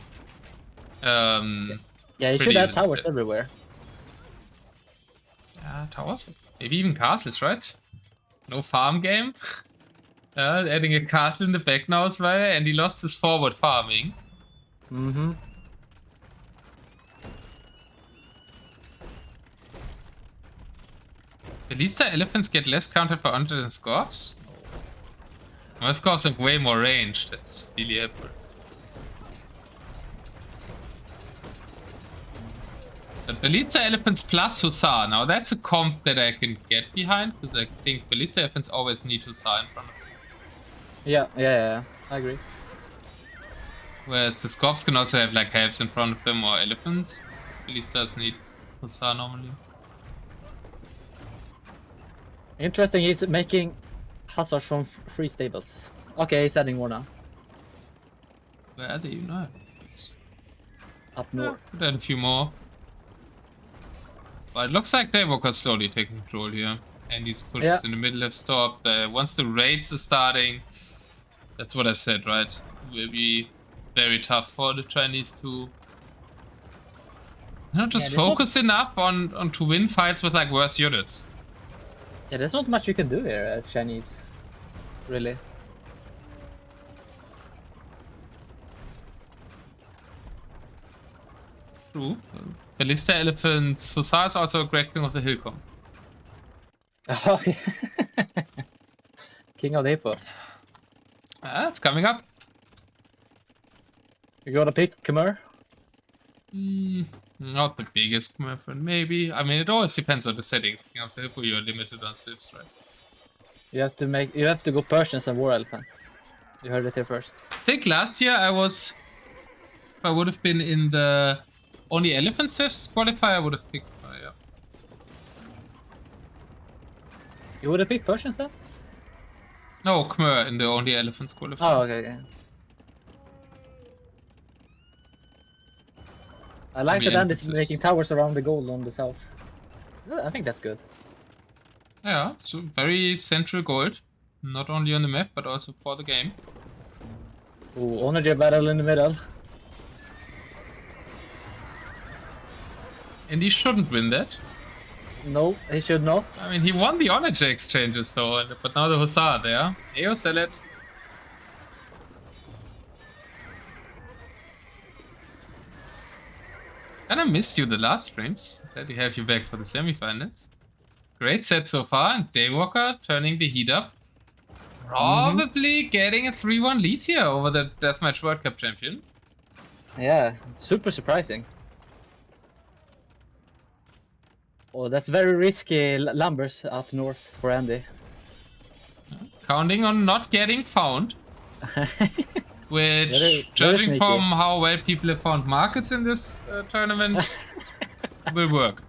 S2: Yeah, he should have towers everywhere.
S1: Yeah, towers? Maybe even castles, right? No farm game. Adding a castle in the back now as well, and he lost his forward farming. At least the elephants get less countered by Otter than Scorps. My Scorps have way more range, that's really helpful. But Ballista Elephants plus Hussar, now that's a comp that I can get behind, because I think Ballista Elephants always need Hussar in front of them.
S2: Yeah, I agree.
S1: Whereas the Scorps can also have like halves in front of them or elephants. Ballistas need Hussar normally.
S2: Interesting, he's making hussars from 3 stables. Okay, he's adding more now.
S1: Where are they? You know?
S2: Up north.
S1: Then a few more. But it looks like Daywalker's slowly taking control here. And these pushes in the middle have stopped. Once the raids are starting, that's what I said, right? It will be very tough for the Chinese to just focus enough on to win fights with like worse units.
S2: Yeah, there's not much you can do here as Chinese, really.
S1: True. Ballista Elephants. Hussar is also a great king of the hill comp.
S2: Oh, yeah. King of the Hippo.
S1: It's coming up.
S2: You gotta pick Khmer?
S1: Not the biggest Khmer fan, maybe. I mean, it always depends on the settings. King of the Hippo, you're limited on sieves, right?
S2: You have to go Persians and War Elephants. You heard it here first.
S1: I think last year if I would have been in the only elephant sieves qualifier, I would have picked yeah.
S2: You would have picked Persians then?
S1: No, Khmer in the only elephants qualifier.
S2: Oh, okay, yeah. I like that Andy's making towers around the gold on the south. I think that's good.
S1: Yeah, so very central gold. Not only on the map, but also for the game.
S2: Ooh, onager battle in the middle.
S1: And he shouldn't win that.
S2: No, he should not.
S1: I mean, he won the onager exchanges though, but now the Hussar there. Eo, sell it. Kinda missed you the last streams. Glad to have you back for the semifinals. Great set so far, and Daywalker turning the heat up. Probably getting a 3-1 lead here over the Deathmatch World Cup champion.
S2: Yeah, super surprising. Oh, that's very risky lumbers up north for Andy.
S1: Counting on not getting found. Which,
S2: very
S1: judging
S2: sneaky.
S1: from how well people have found markets in this tournament, will work.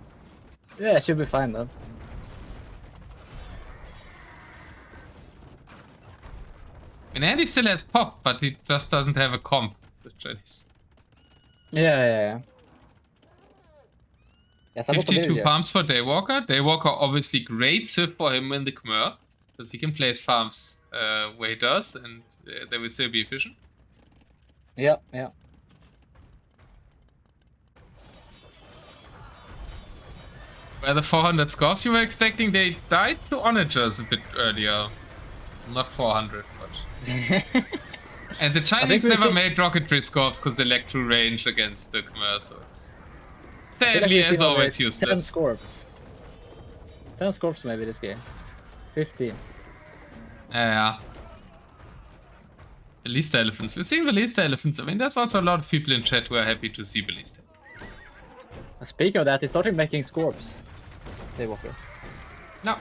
S2: Yeah, it should be fine then.
S1: And Andy still has pop, but he just doesn't have a comp with Chinese.
S2: Yeah. Yes,
S1: 52 farms for Daywalker. Daywalker obviously great civ for him in the Khmer, because he can place farms where he does, and they will still be efficient.
S2: Yeah.
S1: Where the 400 scores you were expecting, they died to onagers a bit earlier. Not 400, but... And the Chinese never made rocketry scores because they lack true range against the Khmer, so it's... Sadly, as always, useless.
S2: 10 scorps. 10 scorps maybe this game. 15.
S1: Yeah. Ballista elephants. We're seeing Ballista elephants. I mean, there's also a lot of people in chat who are happy to see Ballista.
S2: Speaking of that, he started making scorps. Daywalker.
S1: No.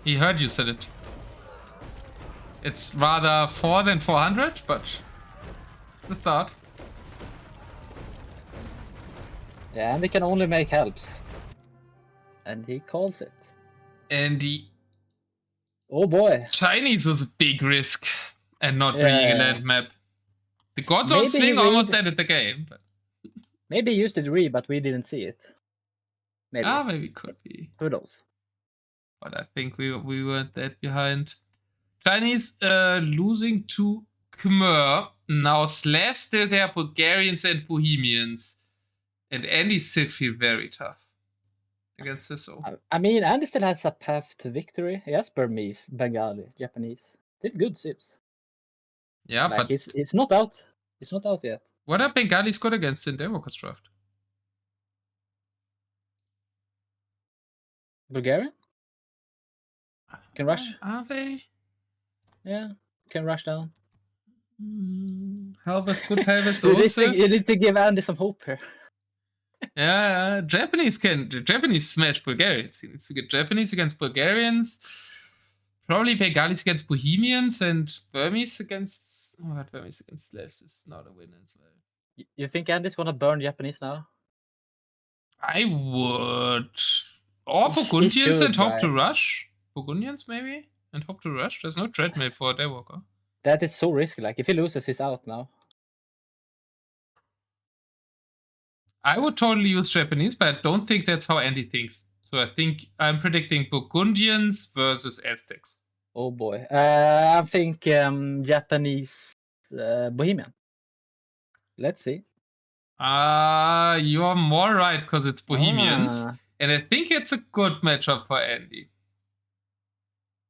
S1: He heard you said it. It's rather 4 than 400, but it's a start.
S2: Yeah, and he can only make helps. And he calls it.
S1: And the
S2: Oh boy.
S1: Chinese was a big risk and not reading a land map. The Gods on
S2: Maybe
S1: Sling almost ended the game. But...
S2: Maybe he used it read, but we didn't see it. Maybe.
S1: Maybe could be.
S2: Who knows?
S1: But I think we weren't that behind. Chinese losing to Khmer. Now Slav still there, Bulgarians and Bohemians. And Andy Civ feel very tough against this.
S2: I mean, Andy still has a path to victory. He has Burmese, Bengali, Japanese. Still good Civs.
S1: Yeah,
S2: like,
S1: but
S2: it's not out. It's not out yet.
S1: What are Bengalis good against in Daywalker's draft?
S2: Bulgarian? Can rush.
S1: Are they?
S2: Yeah, can rush down.
S1: Halvas good, Halvas also.
S2: You need to give Andy some hope here.
S1: Yeah, Japanese smash Bulgarians. He needs to get Japanese against Bulgarians. Probably Bengalis against Bohemians and Burmese against... Oh, Burmese against Slavs is not a win as well.
S2: You think Andy's gonna burn Japanese now?
S1: I would. Or Burgundians and hope to rush. Burgundians maybe? And hope to rush. There's no treadmill for Daywalker.
S2: That is so risky. Like, if he loses, he's out now.
S1: I would totally use Japanese, but I don't think that's how Andy thinks. So I think I'm predicting Burgundians versus Aztecs.
S2: Oh boy. I think Japanese Bohemian. Let's see.
S1: You're more right because it's Bohemians. And I think it's a good matchup for Andy.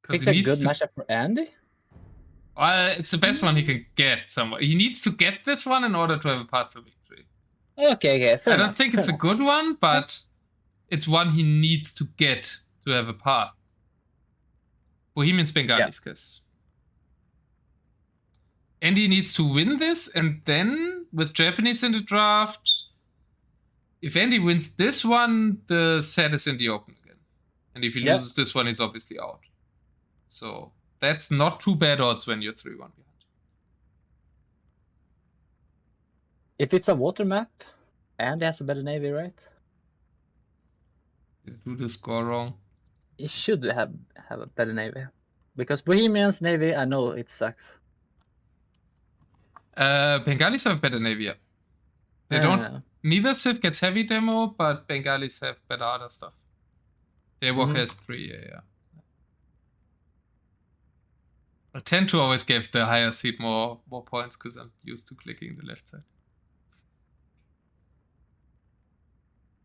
S2: It's a good matchup for Andy?
S1: Well, it's the best one he can get somewhere. He needs to get this one in order to have a path to victory.
S2: Okay, fair
S1: I
S2: enough.
S1: don't think it's a good one, but it's one he needs to get to have a path. Bohemians Bengalis, guess. And he needs to win this, and then with Japanese in the draft, if Andy wins this one, the set is in the open again. And if he loses this one, he's obviously out. So that's not too bad odds when you're 3-1 behind.
S2: If it's a water map, Andy has a better navy, right?
S1: Did I do the score wrong?
S2: He should have a better navy. Because Bohemians navy, I know it sucks.
S1: Bengalis have better navy, yeah. They don't. Neither Civ gets heavy demo, but Bengalis have better other stuff. Daywalker has 3, yeah. I tend to always give the higher seed more points because I'm used to clicking the left side.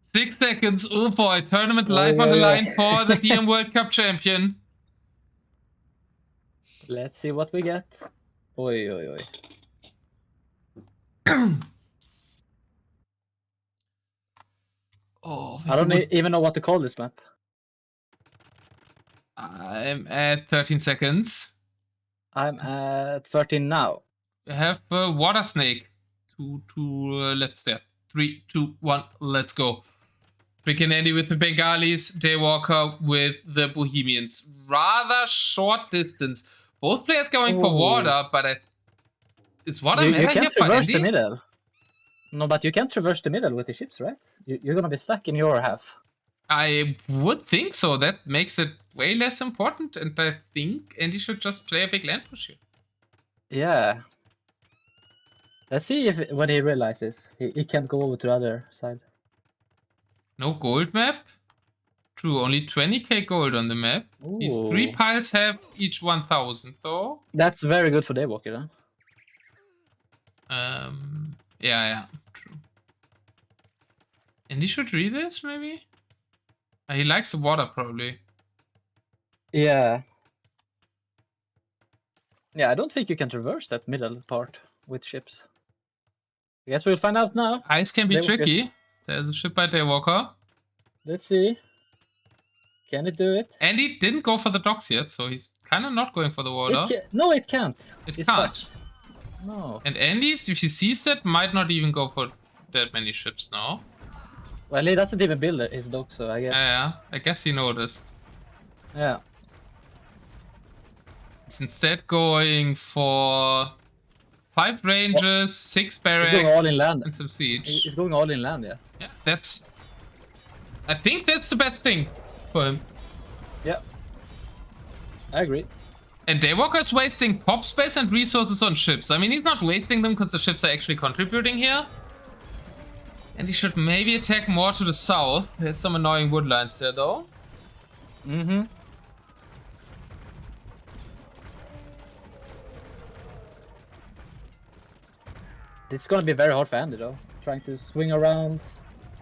S1: 6 seconds. Oh boy, tournament live on the line for the DM World Cup champion.
S2: Let's see what we get. Oi.
S1: Oh,
S2: I don't even know what to call this map.
S1: I'm at 13 seconds.
S2: I'm at 13 now.
S1: We have Water Snake. Two left step. 3, 2, 1, let's go. FreakinAndy with the Bengalis, Daywalker with the Bohemians. Rather short distance. Both players going for water, but is water
S2: you
S1: meta
S2: can't
S1: here for
S2: traverse
S1: Andy?
S2: the middle. No, but you can't traverse the middle with the ships, right? You're gonna be stuck in your half.
S1: I would think so. That makes it way less important, and I think Andy should just play a big land push here.
S2: Yeah. Let's see if when he realizes he can't go over to the other side.
S1: No gold map? True, only 20k gold on the map.
S2: Ooh.
S1: These 3 piles have each 1000 though.
S2: That's very good for Daywalker,
S1: huh? Yeah, true. And he should read this, maybe? He likes the water, probably.
S2: Yeah. Yeah, I don't think you can traverse that middle part with ships. I guess we'll find out now.
S1: Ice can be tricky. There's a ship by Daywalker.
S2: Let's see. Can it do it?
S1: Andy didn't go for the docks yet, so he's kind of not going for the water.
S2: No, it can't.
S1: It can't.
S2: No.
S1: And Andy's, if he sees that, might not even go for that many ships now.
S2: Well, he doesn't even build his dock, so I guess.
S1: Yeah, I guess he noticed.
S2: Yeah.
S1: He's instead going for 5 ranges, 6 barracks,
S2: going all in land.
S1: and some siege.
S2: He's going all in land, yeah.
S1: Yeah, I think that's the best thing for him.
S2: Yeah. I agree.
S1: And Daywalker is wasting pop space and resources on ships. I mean, he's not wasting them because the ships are actually contributing here. And he should maybe attack more to the south. There's some annoying wood lines there, though.
S2: Mm-hmm. It's gonna be very hard for Andy, though. Trying to swing around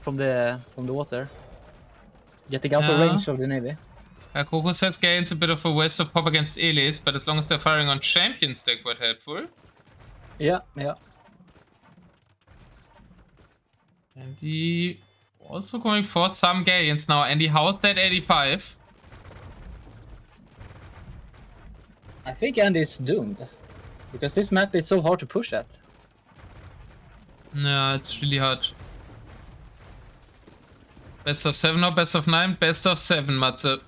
S2: from the water. Getting out of range of the navy.
S1: Coco says gains a bit of a waste of pop against Elis, but as long as they're firing on champions, they're quite helpful.
S2: Yeah.
S1: And he also going for some gains now. Andy, how's that 85?
S2: I think Andy is doomed. Because this map is so hard to push at.
S1: No, it's really hard. Best of 7 or best of 9? Best of 7, Matze.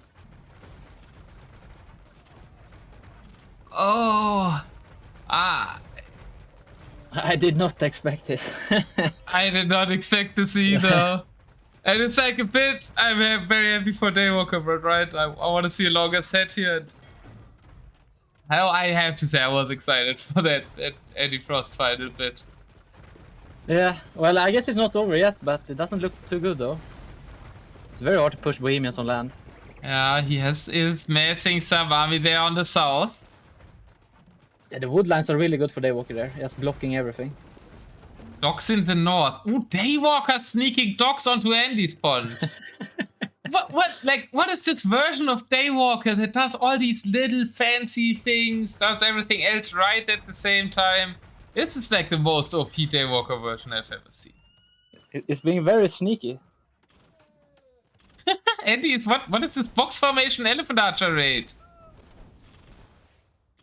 S1: Oh!
S2: I did not expect it.
S1: I did not expect this either. And it's like a bit, I'm very happy for Daywalker, but right, I want to see a longer set here. And I have to say I was excited for that Andy Frost fight a bit.
S2: Yeah, well, I guess it's not over yet, but it doesn't look too good though. It's very hard to push Bohemians on land.
S1: Yeah, he is massing some army there on the south.
S2: Yeah, the wood lines are really good for Daywalker there, just blocking everything.
S1: Docks in the north. Ooh, Daywalker sneaking docks onto Andy's pond. What is this version of Daywalker that does all these little fancy things, does everything else right at the same time? This is like the most OP Daywalker version I've ever seen.
S2: It's being very sneaky.
S1: Andy, what is this box formation elephant archer raid?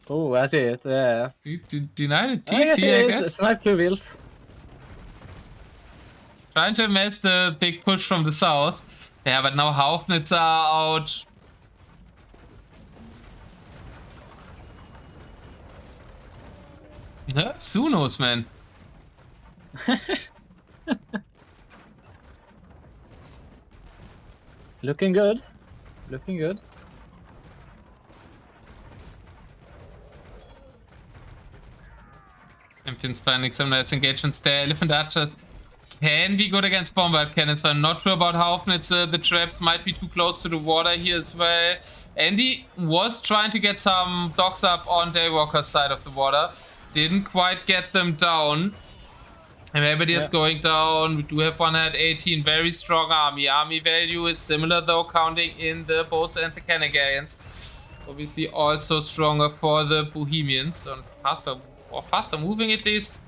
S2: Oh, I see it. Yeah.
S1: You denied a
S2: I guess
S1: TC,
S2: it
S1: I
S2: is.
S1: guess.
S2: It's like 2 wheels.
S1: Trying to mess the big push from the south. Yeah, but now Haufnitz are out. Who knows, man?
S2: Looking good. Looking good.
S1: Champions finding some nice engagements there. Elephant Archers can be good against bombard cannons, so I'm not sure about Haufnitz. The traps might be too close to the water here as well. Andy was trying to get some docks up on Daywalker's side of the water. Didn't quite get them down. And everybody is going down. We do have 118, very strong army. Army value is similar though, counting in the boats and the Canagarians. Obviously also stronger for the Bohemians. And faster, or faster moving at least.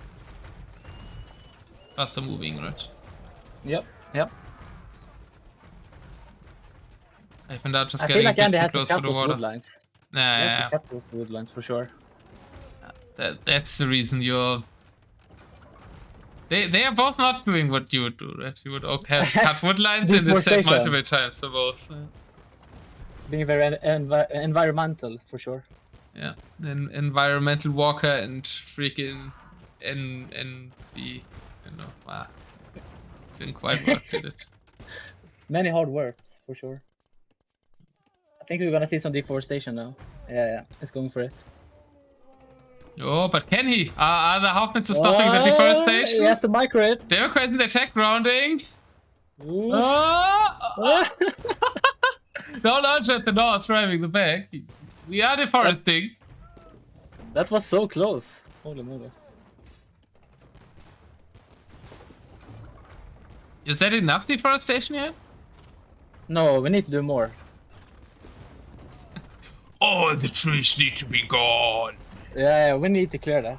S1: Faster moving, right?
S2: Yep.
S1: I think that just
S2: I
S1: getting
S2: feel like
S1: a
S2: Andy
S1: bit
S2: has
S1: too
S2: to
S1: close to
S2: cut
S1: the
S2: those
S1: water.
S2: wood lines.
S1: Yeah,
S2: He has to cut those wood lines for sure.
S1: That's the reason you're... They are both not doing what you would do, right? You would have cut wood lines in this set
S2: Deforestation.
S1: multiple times for both.
S2: Being very environmental for sure.
S1: Yeah, an environmental walker and freaking NB, you know, didn't quite work, did it?
S2: Many hard works for sure. I think we're gonna see some deforestation now. Yeah, it's going for it.
S1: Oh, but can he? Are the Haufnitz stopping the deforestation?
S2: He has to micro it.
S1: Democrats in the attack grounding.
S2: Ooh.
S1: Oh! No launch at the north, driving the back. We are deforesting.
S2: That was so close. Holy moly.
S1: Is that enough deforestation yet?
S2: No, we need to do more.
S1: All the trees need to be gone.
S2: Yeah, we need to clear that.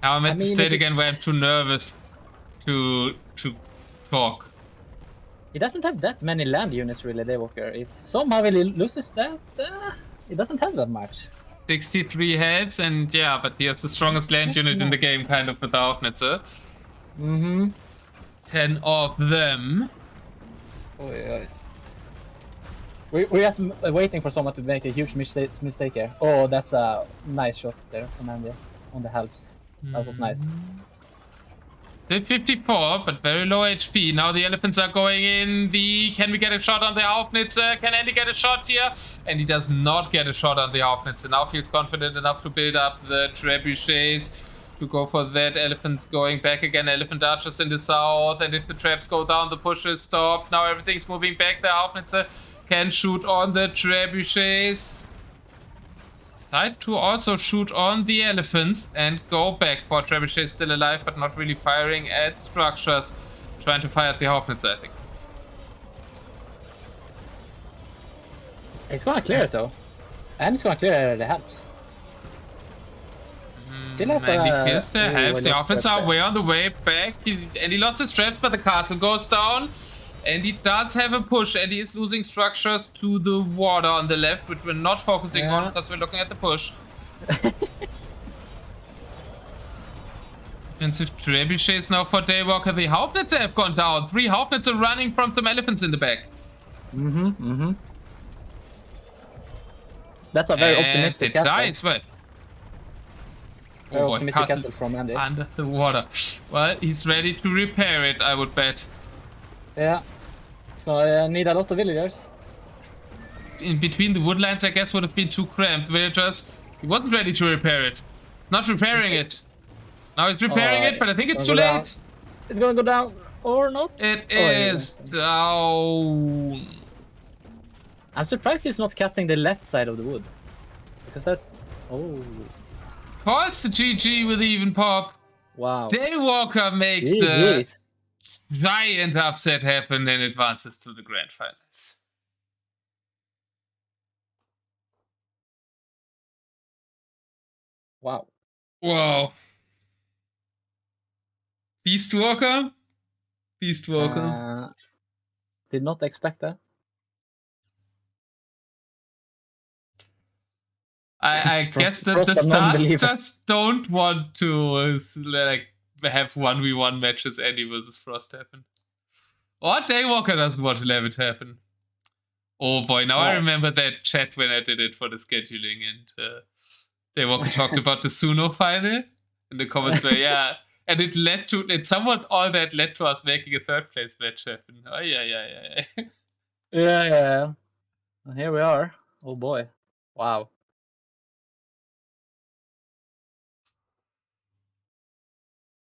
S1: Now I'm at the
S2: mean,
S1: state
S2: if it-
S1: again where I'm too nervous to talk.
S2: He doesn't have that many land units really, Daywalker. If somehow he loses that, he doesn't have that much.
S1: 63 heads, and yeah, but he has the strongest land unit in the game, kind of, with the Haufnitzer.
S2: Mm-hmm.
S1: 10 of them.
S2: Oh, yeah. We're just waiting for someone to make a huge mistake here. Oh, that's a nice shot there from Andy on the helps. That was nice.
S1: They're 54, but very low HP. Now the elephants are going in. Can we get a shot on the Haufnitzer? Can Andy get a shot here? And he does not get a shot on the Haufnitzer. Now feels confident enough to build up the trebuchets to go for that. Elephants going back again. Elephant Archers in the south. And if the traps go down, the push is stopped. Now everything's moving back. The Haufnitzer can shoot on the trebuchets. Decide to also shoot on the elephants and go back for trebuchets still alive, but not really firing at structures. Trying to fire at the Haufnitzer, I think.
S2: He's gonna clear it though. And he's gonna clear the helps. Still has
S1: And he kills the
S2: ooh,
S1: helps. The
S2: lost
S1: offense
S2: traps
S1: are
S2: there.
S1: way on the way back. And he lost his traps, but the castle goes down. And he does have a push, and he is losing structures to the water on the left, which we're not focusing on because we're looking at the push. Defensive trebuchets now for Daywalker. The Haufnitzer have gone down. 3 Haufnitzer running from some elephants in the back.
S2: That's a very
S1: And
S2: optimistic
S1: it
S2: castle.
S1: dies, well.
S2: Very
S1: Oh boy,
S2: optimistic
S1: castle
S2: castle from Andy.
S1: under the water. Well, he's ready to repair it, I would bet.
S2: Yeah. It's gonna need a lot of villagers.
S1: In between the woodlines, I guess, would have been too cramped. Villagers, he wasn't ready to repair it. It's not repairing it. Now he's repairing it, but I think it's too
S2: gonna go
S1: late.
S2: It's gonna go down or not?
S1: It is down.
S2: I'm surprised he's not cutting the left side of the wood. Because that... Oh.
S1: Calls the GG with even pop.
S2: Wow.
S1: Daywalker makes
S2: Jeez.
S1: the giant upset happen and advances to the grand finals.
S2: Wow.
S1: Wow. Beastwalker?
S2: Did not expect that.
S1: I guess that the
S2: Frost a
S1: stars
S2: non-believer.
S1: just don't want to like have 1v1 matches Andy versus Frost happen. Or Daywalker doesn't want to have it happen. Oh boy, now I remember that chat when I did it for the scheduling, and Daywalker talked about the Suno final in the comments where, yeah, and it somewhat all that led to us making a third place match happen. Oh, yeah.
S2: Yeah. And here we are. Oh boy. Wow.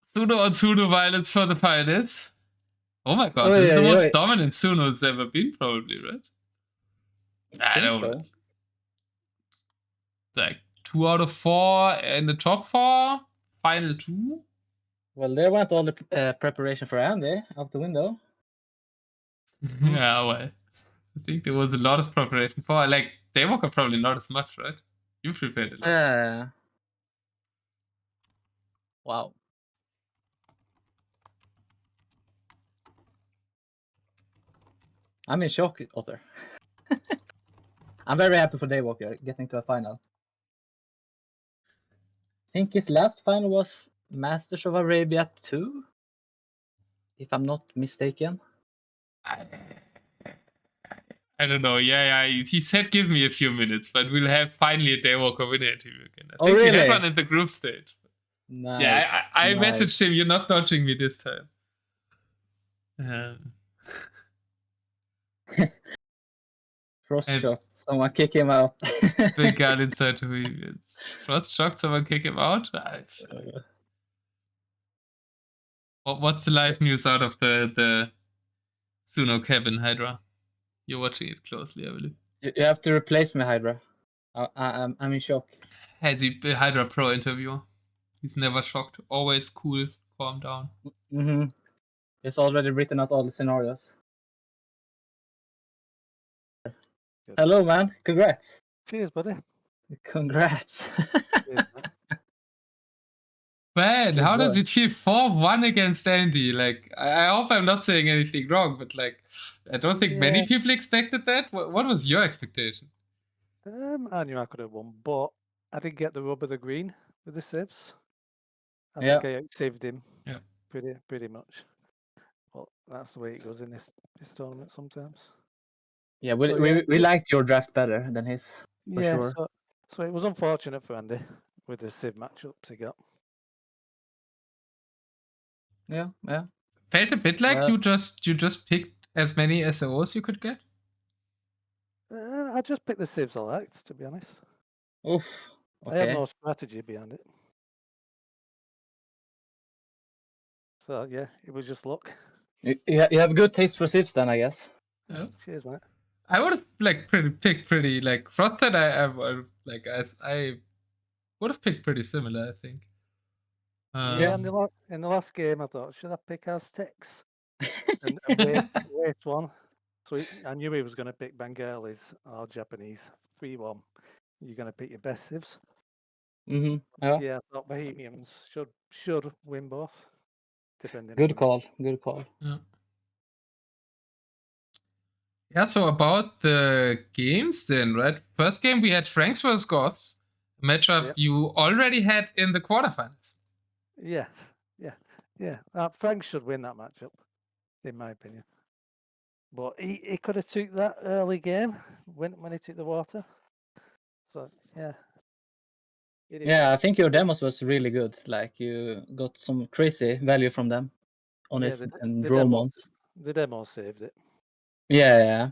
S1: Suno on Suno violence for the finals. Oh my god, this is the most dominant Suno it's ever been, probably, right? I don't know. Like 2 out of 4 in the top 4, final 2.
S2: Well, there went all the preparation for Andy out the window.
S1: Yeah, well, I think there was a lot of preparation for. Like Daywalker, probably not as much, right? You prepared a lot.
S2: Wow. I'm in shock, Otter. I'm very happy for Daywalker getting to a final. I think his last final was Masters of Arabia 2, if I'm not mistaken.
S1: I don't know. Yeah. He said give me a few minutes, but we'll have finally a Daywalker winner interview again. I think we had one in the group stage.
S2: Nice.
S1: Yeah, I messaged him, you're not dodging me this time.
S2: Frost shot. Someone kick him out.
S1: Big gun inside to me. Frost shocked, someone kick him out? What's the live news out of the Suno cabin, Hydra? You're watching it closely, I believe.
S2: You have to replace me, Hydra. I'm in shock.
S1: Has he been Hydra Pro interviewer? He's never shocked. Always cool, calm down.
S2: It's already written out all the scenarios. Good. Hello, man. Congrats.
S3: Cheers, buddy.
S2: Congrats.
S3: Cheers,
S1: man, how does it feel 4-1 against Andy? Like, I hope I'm not saying anything wrong, but like, I don't think many people expected that. What was your expectation?
S3: I knew I could have won, but I didn't get the rub of the green with the saves. I think I saved him.
S1: Yeah.
S3: Pretty much. But that's the way it goes in this tournament sometimes.
S2: Yeah, we liked your draft better than his, for sure.
S3: So it was unfortunate for Andy with the Civ matchups he got.
S2: Yeah.
S1: Felt a bit like you just picked as many SOs you could get?
S3: I just picked the Civs I liked, to be honest.
S2: Oof. Okay.
S3: I have no strategy behind it. So yeah, it was just luck.
S2: You have good taste for Civs then, I guess.
S3: Yeah. Cheers, mate.
S1: I would have picked pretty like Frost said. I would have picked pretty similar, I think.
S3: Yeah, in the last game, I thought, should I pick Aztecs and waste one? So I knew he was going to pick Bengalis or Japanese 3-1. You're going to pick your best Civs.
S2: Yeah,
S3: I thought Bohemians should win both. Depending.
S2: Good call.
S1: Yeah, so about the games then, right? First game we had Franks vs Goths, a matchup you already had in the quarterfinals.
S3: Yeah. Franks should win that matchup, in my opinion. But he could have took that early game when he took the water. So yeah.
S2: Yeah, I think your demos was really good. Like you got some crazy value from them. Honest and Dromons.
S3: The demo saved it.
S2: Yeah.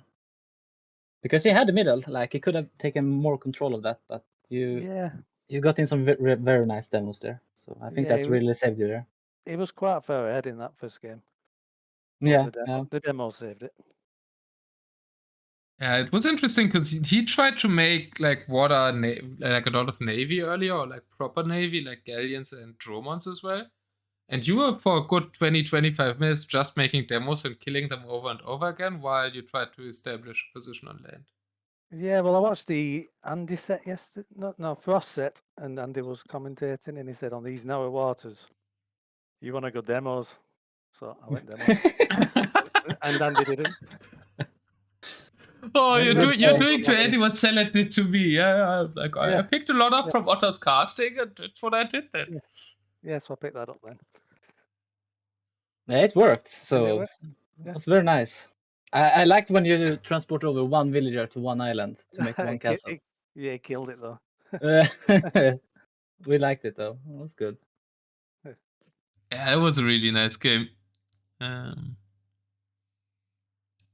S2: Because he had the middle, like he could have taken more control of that, but you got in some very nice demos there. So I think that really saved you there.
S3: He was quite far ahead in that first game.
S2: Yeah,
S3: the demo saved it.
S1: Yeah, it was interesting because he tried to make like water, like a lot of navy earlier, or like proper navy, like galleons and Dromons as well. And you were for a good 20-25 minutes just making demos and killing them over and over again while you tried to establish a position on land.
S3: Yeah, well, I watched the Andy set yesterday. No, Frost set, and Andy was commentating, and he said on these narrow waters, you want to go demos. So I went demos, and Andy didn't.
S1: Oh,
S3: Maybe
S1: you're
S3: I'll
S1: doing
S3: go
S1: to
S3: back in.
S1: Andy what Salad did to me. Yeah, like I
S3: Yeah.
S1: picked a lot up
S3: Yeah.
S1: from Otter's casting, and that's what I did then.
S3: Yeah, so I picked that up then.
S2: Yeah, it worked.
S3: And it
S2: So
S3: worked.
S2: it was very nice. I liked when you transport over one villager to one island to make one castle.
S3: Yeah, he killed it though.
S2: We liked it though. It was good.
S1: Yeah, it was a really nice game.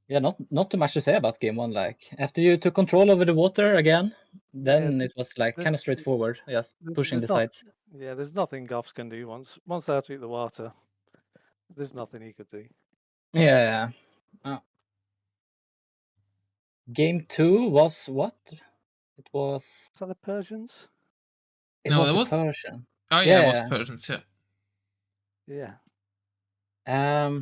S2: Yeah, not too much to say about game one. Like after you took control over the water again, then it was like kind of straightforward, just pushing the sides.
S3: Yeah, there's nothing Goths can do once they took the water. There's nothing he could do.
S2: Yeah. Game 2 was what? It was.
S3: Is that the Persians?
S2: It
S1: No,
S2: was
S1: it
S2: the
S1: was-
S2: Persian.
S1: Oh yeah, it was Persians. Yeah.
S3: Yeah.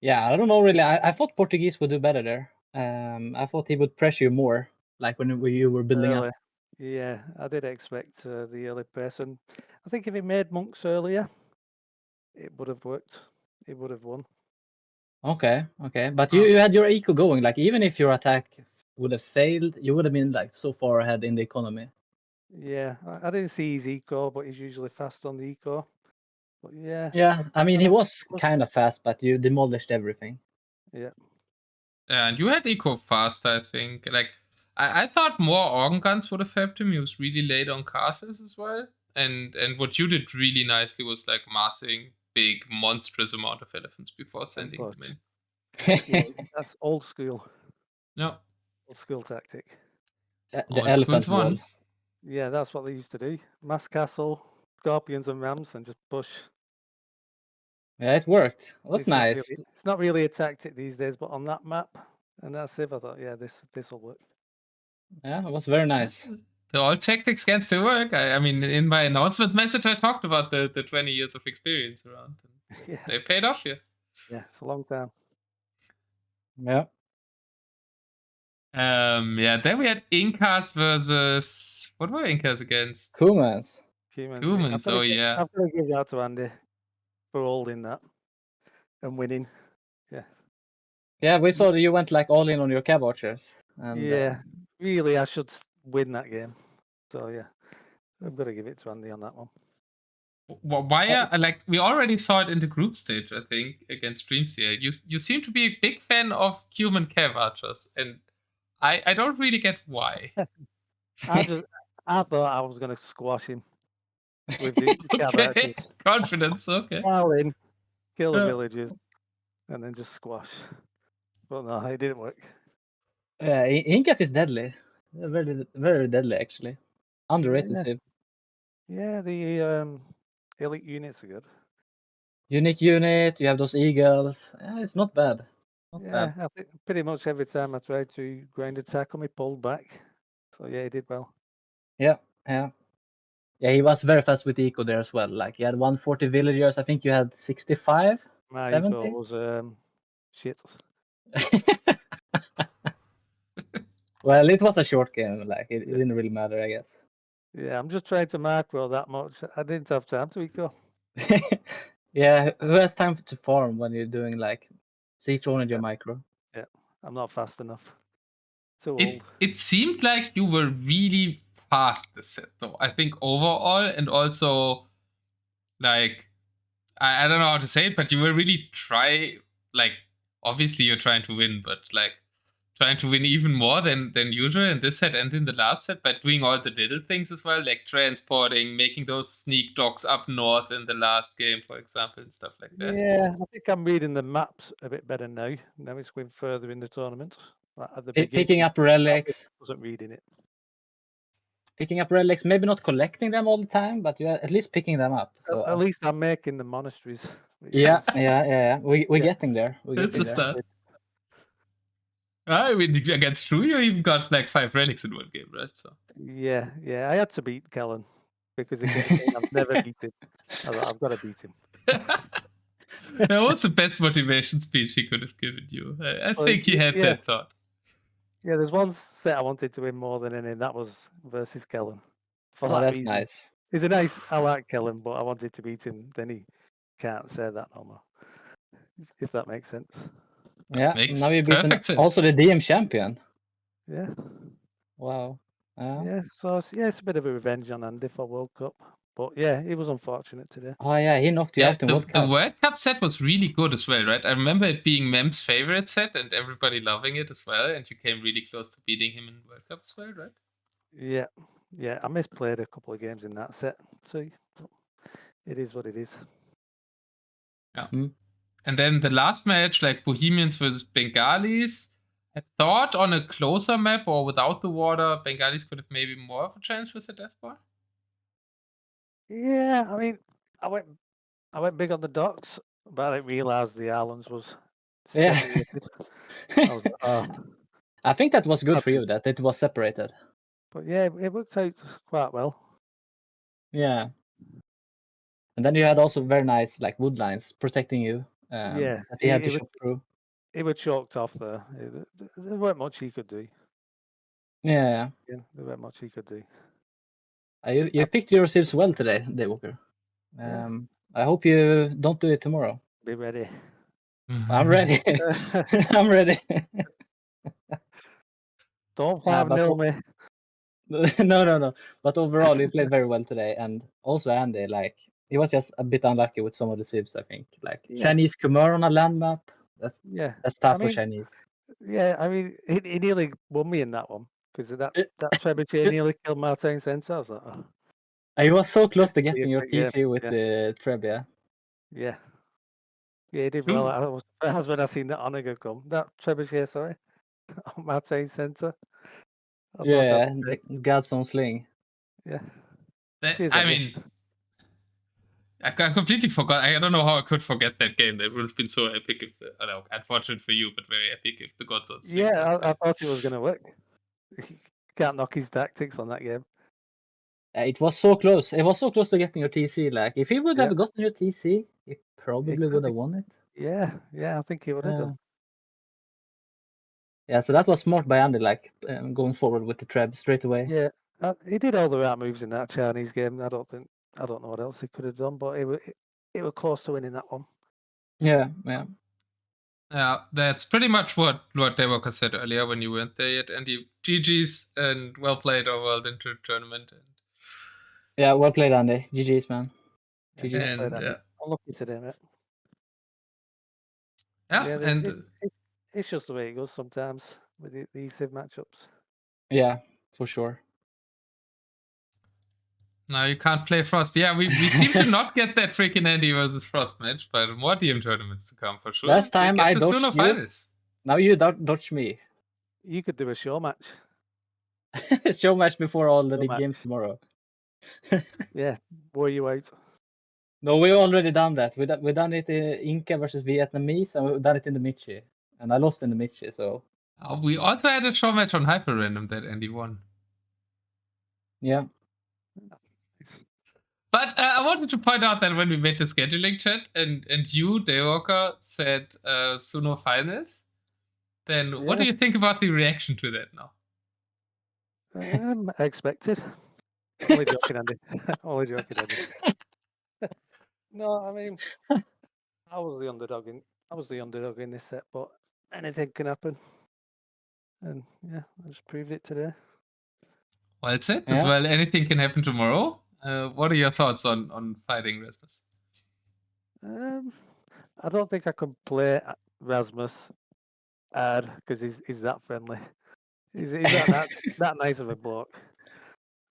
S2: Yeah, I don't know really. I thought Portuguese would do better there. I thought he would pressure you more, like when you were building up.
S3: Yeah, I did expect the early press, and I think if he made monks earlier, it would have worked. It would have won.
S2: Okay, but you had your eco going. Like even if your attack would have failed, you would have been like so far ahead in the economy.
S3: Yeah, I didn't see his eco, but he's usually fast on the eco. But yeah.
S2: Yeah, I mean he was kind of fast, but you demolished everything.
S3: Yeah.
S1: And you had eco fast, I think. Like I thought more organ guns would have helped him. He was really late on castles as well. And what you did really nicely was like massing big monstrous amount of elephants before sending them in.
S3: Yeah, that's old school.
S1: Yeah.
S3: Old school tactic.
S2: The elephant wall.
S3: Yeah, that's what they used to do. Mass castle, scorpions and rams, and just push.
S2: Yeah, it worked. It was nice.
S3: It's not really a tactic these days, but on that map and that civ, I thought, yeah, this will work.
S2: Yeah, it was very nice.
S1: The old tactics can still work. I mean, in my announcement message, I talked about the 20 years of experience around.
S3: Yeah.
S1: They paid off here.
S3: Yeah, it's a long time.
S2: Yeah.
S1: Yeah, then we had Incas versus... What were Incas against?
S2: Cumans.
S1: Oh, yeah.
S3: I've got to give that to Andy for holding that and winning. Yeah.
S2: Yeah, we saw that you went like all in on your Cav Archers. And,
S3: yeah, really, I should win that game. So, yeah, I'm going to give it to Andy on that one.
S1: Why? Like we already saw it in the group stage, I think, against DreamCA. You seem to be a big fan of human Cav Archers, and I don't really get why.
S3: I thought I was going to squash him with the Cav Archers.
S1: Confidence, okay.
S3: All in, kill the villagers, and then just squash. But no, it didn't work.
S2: Incas is deadly. Very, very deadly, actually. Underrated civ.
S3: Yeah, the elite units are good.
S2: Unique unit, you have those eagles. Yeah, it's not bad.
S3: I think pretty much every time I tried to grind attack him, he pulled back. So yeah, he did well.
S2: Yeah, he was very fast with the eco there as well. Like he had 140 villagers. I think you had 65.
S3: My
S2: 70?
S3: eco was shit.
S2: Well, it was a short game. Like it didn't really matter, I guess.
S3: Yeah, I'm just trying to macro that much. I didn't have time to eco.
S2: Yeah, who has time to farm when you're doing like siege onager micro?
S3: Yeah, I'm not fast enough. Too old.
S1: It seemed like you were really fast this set, though. I think overall, and also like I don't know how to say it, but you were really obviously you're trying to win, but like trying to win even more than usual in this set and in the last set by doing all the little things as well, like transporting, making those sneak docks up north in the last game, for example, and stuff like that.
S3: Yeah, I think I'm reading the maps a bit better now. Now it's going further in the tournament. At the beginning,
S2: picking up relics.
S3: I wasn't reading it.
S2: Picking up relics, maybe not collecting them all the time, but you're at least picking them up. So
S3: at least I'm making the monasteries.
S2: Yeah. We're getting there.
S1: It's a start. I mean, against True, you even got like 5 relics in one game, right? So
S3: yeah, I had to beat Kellen because he kept saying I've never beat him. I've got to beat him.
S1: That was the best motivation speech he could have given you. I think he had that thought.
S3: Yeah, there's one set I wanted to win more than any, and that was versus Kellen. For
S2: Oh,
S3: that
S2: that's
S3: reason.
S2: nice.
S3: He's a nice. I like Kellen, but I wanted to beat him. Then he can't say that no more. If that makes sense.
S2: Yeah, now
S1: Makes
S2: you beaten
S1: perfect
S2: also
S1: sense.
S2: the DM champion.
S3: Yeah.
S2: Wow.
S3: Yeah. So it's a bit of a revenge on Andy for World Cup, but yeah, he was unfortunate today.
S2: Oh yeah, he knocked you
S1: Yeah,
S2: out in
S1: the
S2: World Cup.
S1: World Cup set was really good as well, right? I remember it being Mem's favorite set and everybody loving it as well, and you came really close to beating him in World Cup as well, right?
S3: Yeah. Yeah. I misplayed a couple of games in that set. So it is what it is.
S1: Yeah.
S2: Hmm.
S1: And then the last match, like Bohemians versus Bengalis, I thought on a closer map or without the water, Bengalis could have maybe more of a chance with the death bar.
S3: Yeah. I mean, I went big on the docks, but I didn't realise the islands was
S2: Yeah.
S3: separated. I was like, oh.
S2: I think that was good for
S3: Okay.
S2: you that it was separated.
S3: But yeah, it worked out quite well.
S2: Yeah. And then you had also very nice like wood lines protecting you.
S3: Yeah,
S2: That he had to chop through.
S3: he was chalked off there. There weren't much he could do.
S2: Yeah.
S3: Yeah, there weren't much he could do.
S2: You picked your sieves well today, Daywalker.
S3: Yeah.
S2: I hope you don't do it tomorrow.
S3: Be ready.
S2: I'm ready. I'm ready.
S3: Don't
S2: Nah,
S3: 5-0 me.
S2: No. But overall, you played very well today, and also Andy, like he was just a bit unlucky with some of the sieves. I think, like
S3: Yeah.
S2: Chinese Khmer on a land map.
S3: Yeah.
S2: That's tough
S3: I
S2: for
S3: mean,
S2: Chinese.
S3: yeah, I mean, he nearly won me in that one because that trebuchet nearly killed Martin Center. I was like, oh.
S2: He was so close to
S3: Be a
S2: getting your
S3: quick game.
S2: TC with
S3: Yeah.
S2: the Trebia.
S3: Yeah. Yeah, he did well. That's when I seen that onager come. That trebuchet, sorry, on Martin Center.
S2: Yeah, the Godson Sling.
S3: Yeah.
S1: I mean, I completely forgot. I don't know how I could forget that game. That would have been so epic if the, I don't know, unfortunate for you, but very epic if the gods on Sling.
S3: Yeah, I thought it was going to work. He can't knock his tactics on that game.
S2: It was so close. It was so close to getting your TC. Like if he would have gotten your TC, he probably would have won it.
S3: Yeah, I think he would have done.
S2: Yeah, so that was smart by Andy, like going forward with the Treb straight away.
S3: Yeah, he did all the right moves in that Chinese game. I don't know what else he could have done, but it was close to winning that one.
S2: Yeah.
S1: Yeah, that's pretty much what Lord Daywalker said earlier when you weren't there yet. And you GG's and well played overall into the tournament. And
S2: yeah, well played, Andy. GG's, man. GG's.
S1: And
S3: I'm lucky today, mate.
S1: Yeah, and
S3: it's just the way it goes sometimes with these Civ matchups.
S2: Yeah, for sure.
S1: No, you can't play Frost. Yeah, we seem to not get that FreakinAndy versus Frost match, but more DM tournaments to come for sure.
S2: Last time I dodged you.
S1: Finals.
S2: Now you dodge me.
S3: You could do a show match.
S2: Show match before all the games tomorrow.
S3: Yeah, were you out?
S2: No, we've already done that. We done it in Inca versus Vietnamese, and we've done it in the Michi. And I lost in the Michi, so.
S1: We also had a show match on Hyperrandom that Andy won.
S2: Yeah.
S1: But I wanted to point out that when we made the scheduling chat and you, Daywalker, said Suno Finals, then what do you think about the reaction to that now?
S3: Expected. Only joking, Andy. Only joking, Andy. No, I mean, I was the underdog in this set, but anything can happen. And yeah, I just proved it today.
S1: Well said. As well, anything can happen tomorrow. What are your thoughts on fighting Rasmus?
S3: I don't think I can play Rasmus hard because he's that friendly. He's that nice of a bloke.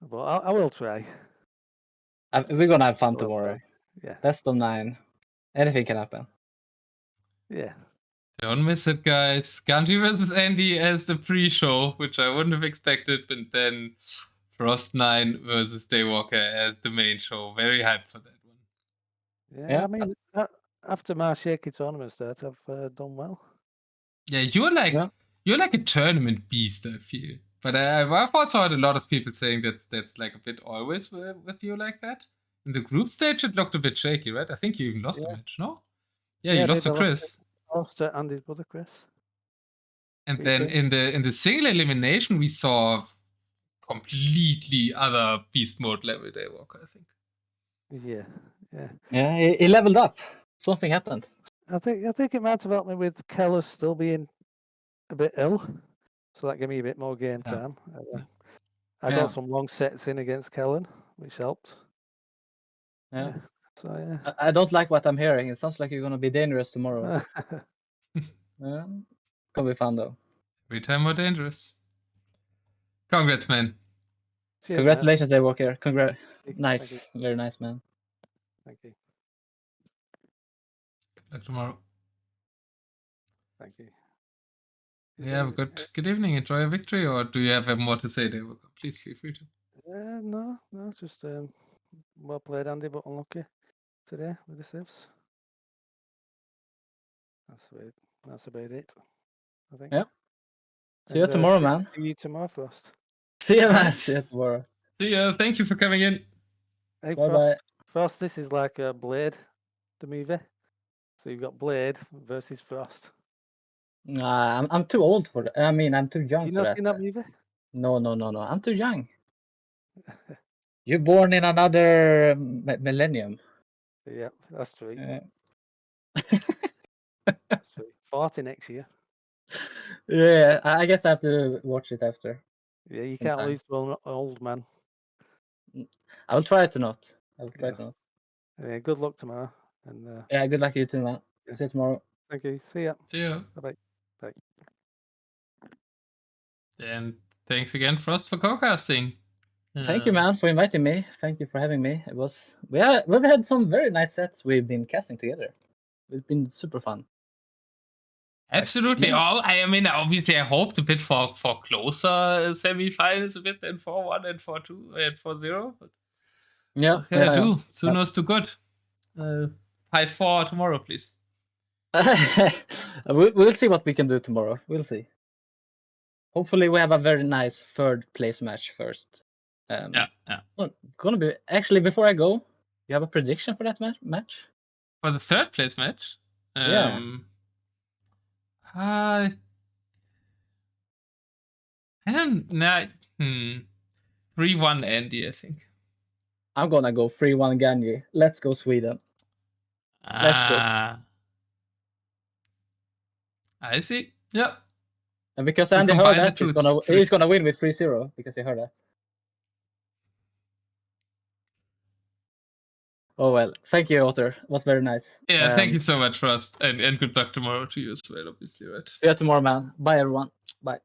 S3: But I will try.
S2: We're gonna have fun tomorrow.
S3: Yeah.
S2: Best of 9. Anything can happen.
S3: Yeah.
S1: Don't miss it, guys. Ganji versus Andy as the pre-show, which I wouldn't have expected, but then Frost 9 versus Daywalker as the main show. Very hyped for that one.
S3: Yeah. I mean, after my shaky tournament start, I've done well. Yeah,
S1: you're like a tournament beast, I feel. But I've also heard a lot of people saying that's like a bit always with you like that. In the group stage, it looked a bit shaky, right? I think you even lost a match, no? Yeah, you lost to Chris.
S3: Lost to Andy's brother, Chris.
S1: And
S3: Me
S1: then
S3: too.
S1: in the single elimination, we saw completely other beast mode level Daywalker, I think.
S3: Yeah, yeah.
S2: Yeah, he leveled up. Something happened.
S3: I think it might have helped me with Keller still being a bit ill, so that gave me a bit more game
S1: Yeah.
S3: time. I
S2: Yeah.
S3: got some long sets in against Kellen, which helped.
S2: Yeah.
S3: So yeah.
S2: I don't like what I'm hearing. It sounds like you're gonna be dangerous tomorrow. Yeah. Gonna be fun though.
S1: Every time more dangerous. Congrats, man.
S3: Cheers,
S2: Congratulations, Daywalker.
S3: Thank you.
S2: Nice. Very nice, man.
S3: Thank you.
S1: Good luck tomorrow.
S3: Thank you.
S1: Yeah, have a good evening. Enjoy your victory, or do you have more to say, Daywalker? Please feel free to.
S3: No, just well played, Andy, but unlucky today with the civs. That's about it, I think.
S2: Yeah. See you tomorrow, man.
S3: See you tomorrow, Frost.
S2: See you, man.
S1: Nice.
S2: See you tomorrow.
S1: See ya. Thank you for coming in.
S3: Hey,
S2: Bye-bye.
S3: Frost, this is like Blade, the movie. So you've got Blade versus Frost.
S2: Nah, I'm too old for that. I mean, I'm too young
S3: You
S2: for
S3: not seen that
S2: that.
S3: movie?
S2: No. I'm too young. You're born in another millennium.
S3: Yeah, that's true.
S2: Yeah.
S3: That's true. 40 next year.
S2: Yeah, I guess I have to watch it after.
S3: Yeah, you can't
S2: sometime.
S3: lose to an old man.
S2: I will try to not. I will try to not.
S3: Yeah, good luck tomorrow. And
S2: Yeah, good luck you too, man.
S3: Yeah.
S2: See you tomorrow.
S3: Thank you. See ya.
S1: See ya.
S3: Bye. Bye.
S1: And thanks again, Frost, for co-casting.
S2: Thank you, man, for inviting me. Thank you for having me. We've had some very nice sets we've been casting together. It's been super fun.
S1: Absolutely.
S2: Yeah.
S1: I mean, obviously, I hoped a bit for closer semifinals a bit than 4-1 and 4-2 and 4-0. But
S2: Yeah,
S1: I do. Sunos too good. 5-4 tomorrow, please.
S2: We'll see what we can do tomorrow. We'll see. Hopefully, we have a very nice third place match first.
S1: Yeah.
S2: Well, gonna be actually before I go. You have a prediction for that match?
S1: For the third place match?
S2: Yeah.
S1: I don't know. 3-1 Andy, I think.
S2: I'm gonna go 3-1 Ganji. Let's go Sweden. Let's go.
S1: I see. Yeah.
S2: And because Andy heard that, he's gonna win with 3-0 because he heard that. Oh well, thank you, Otter. It was very nice.
S1: Yeah, thank you so much, Frost, and good luck tomorrow to you as well, obviously, right?
S2: See you tomorrow, man. Bye, everyone. Bye.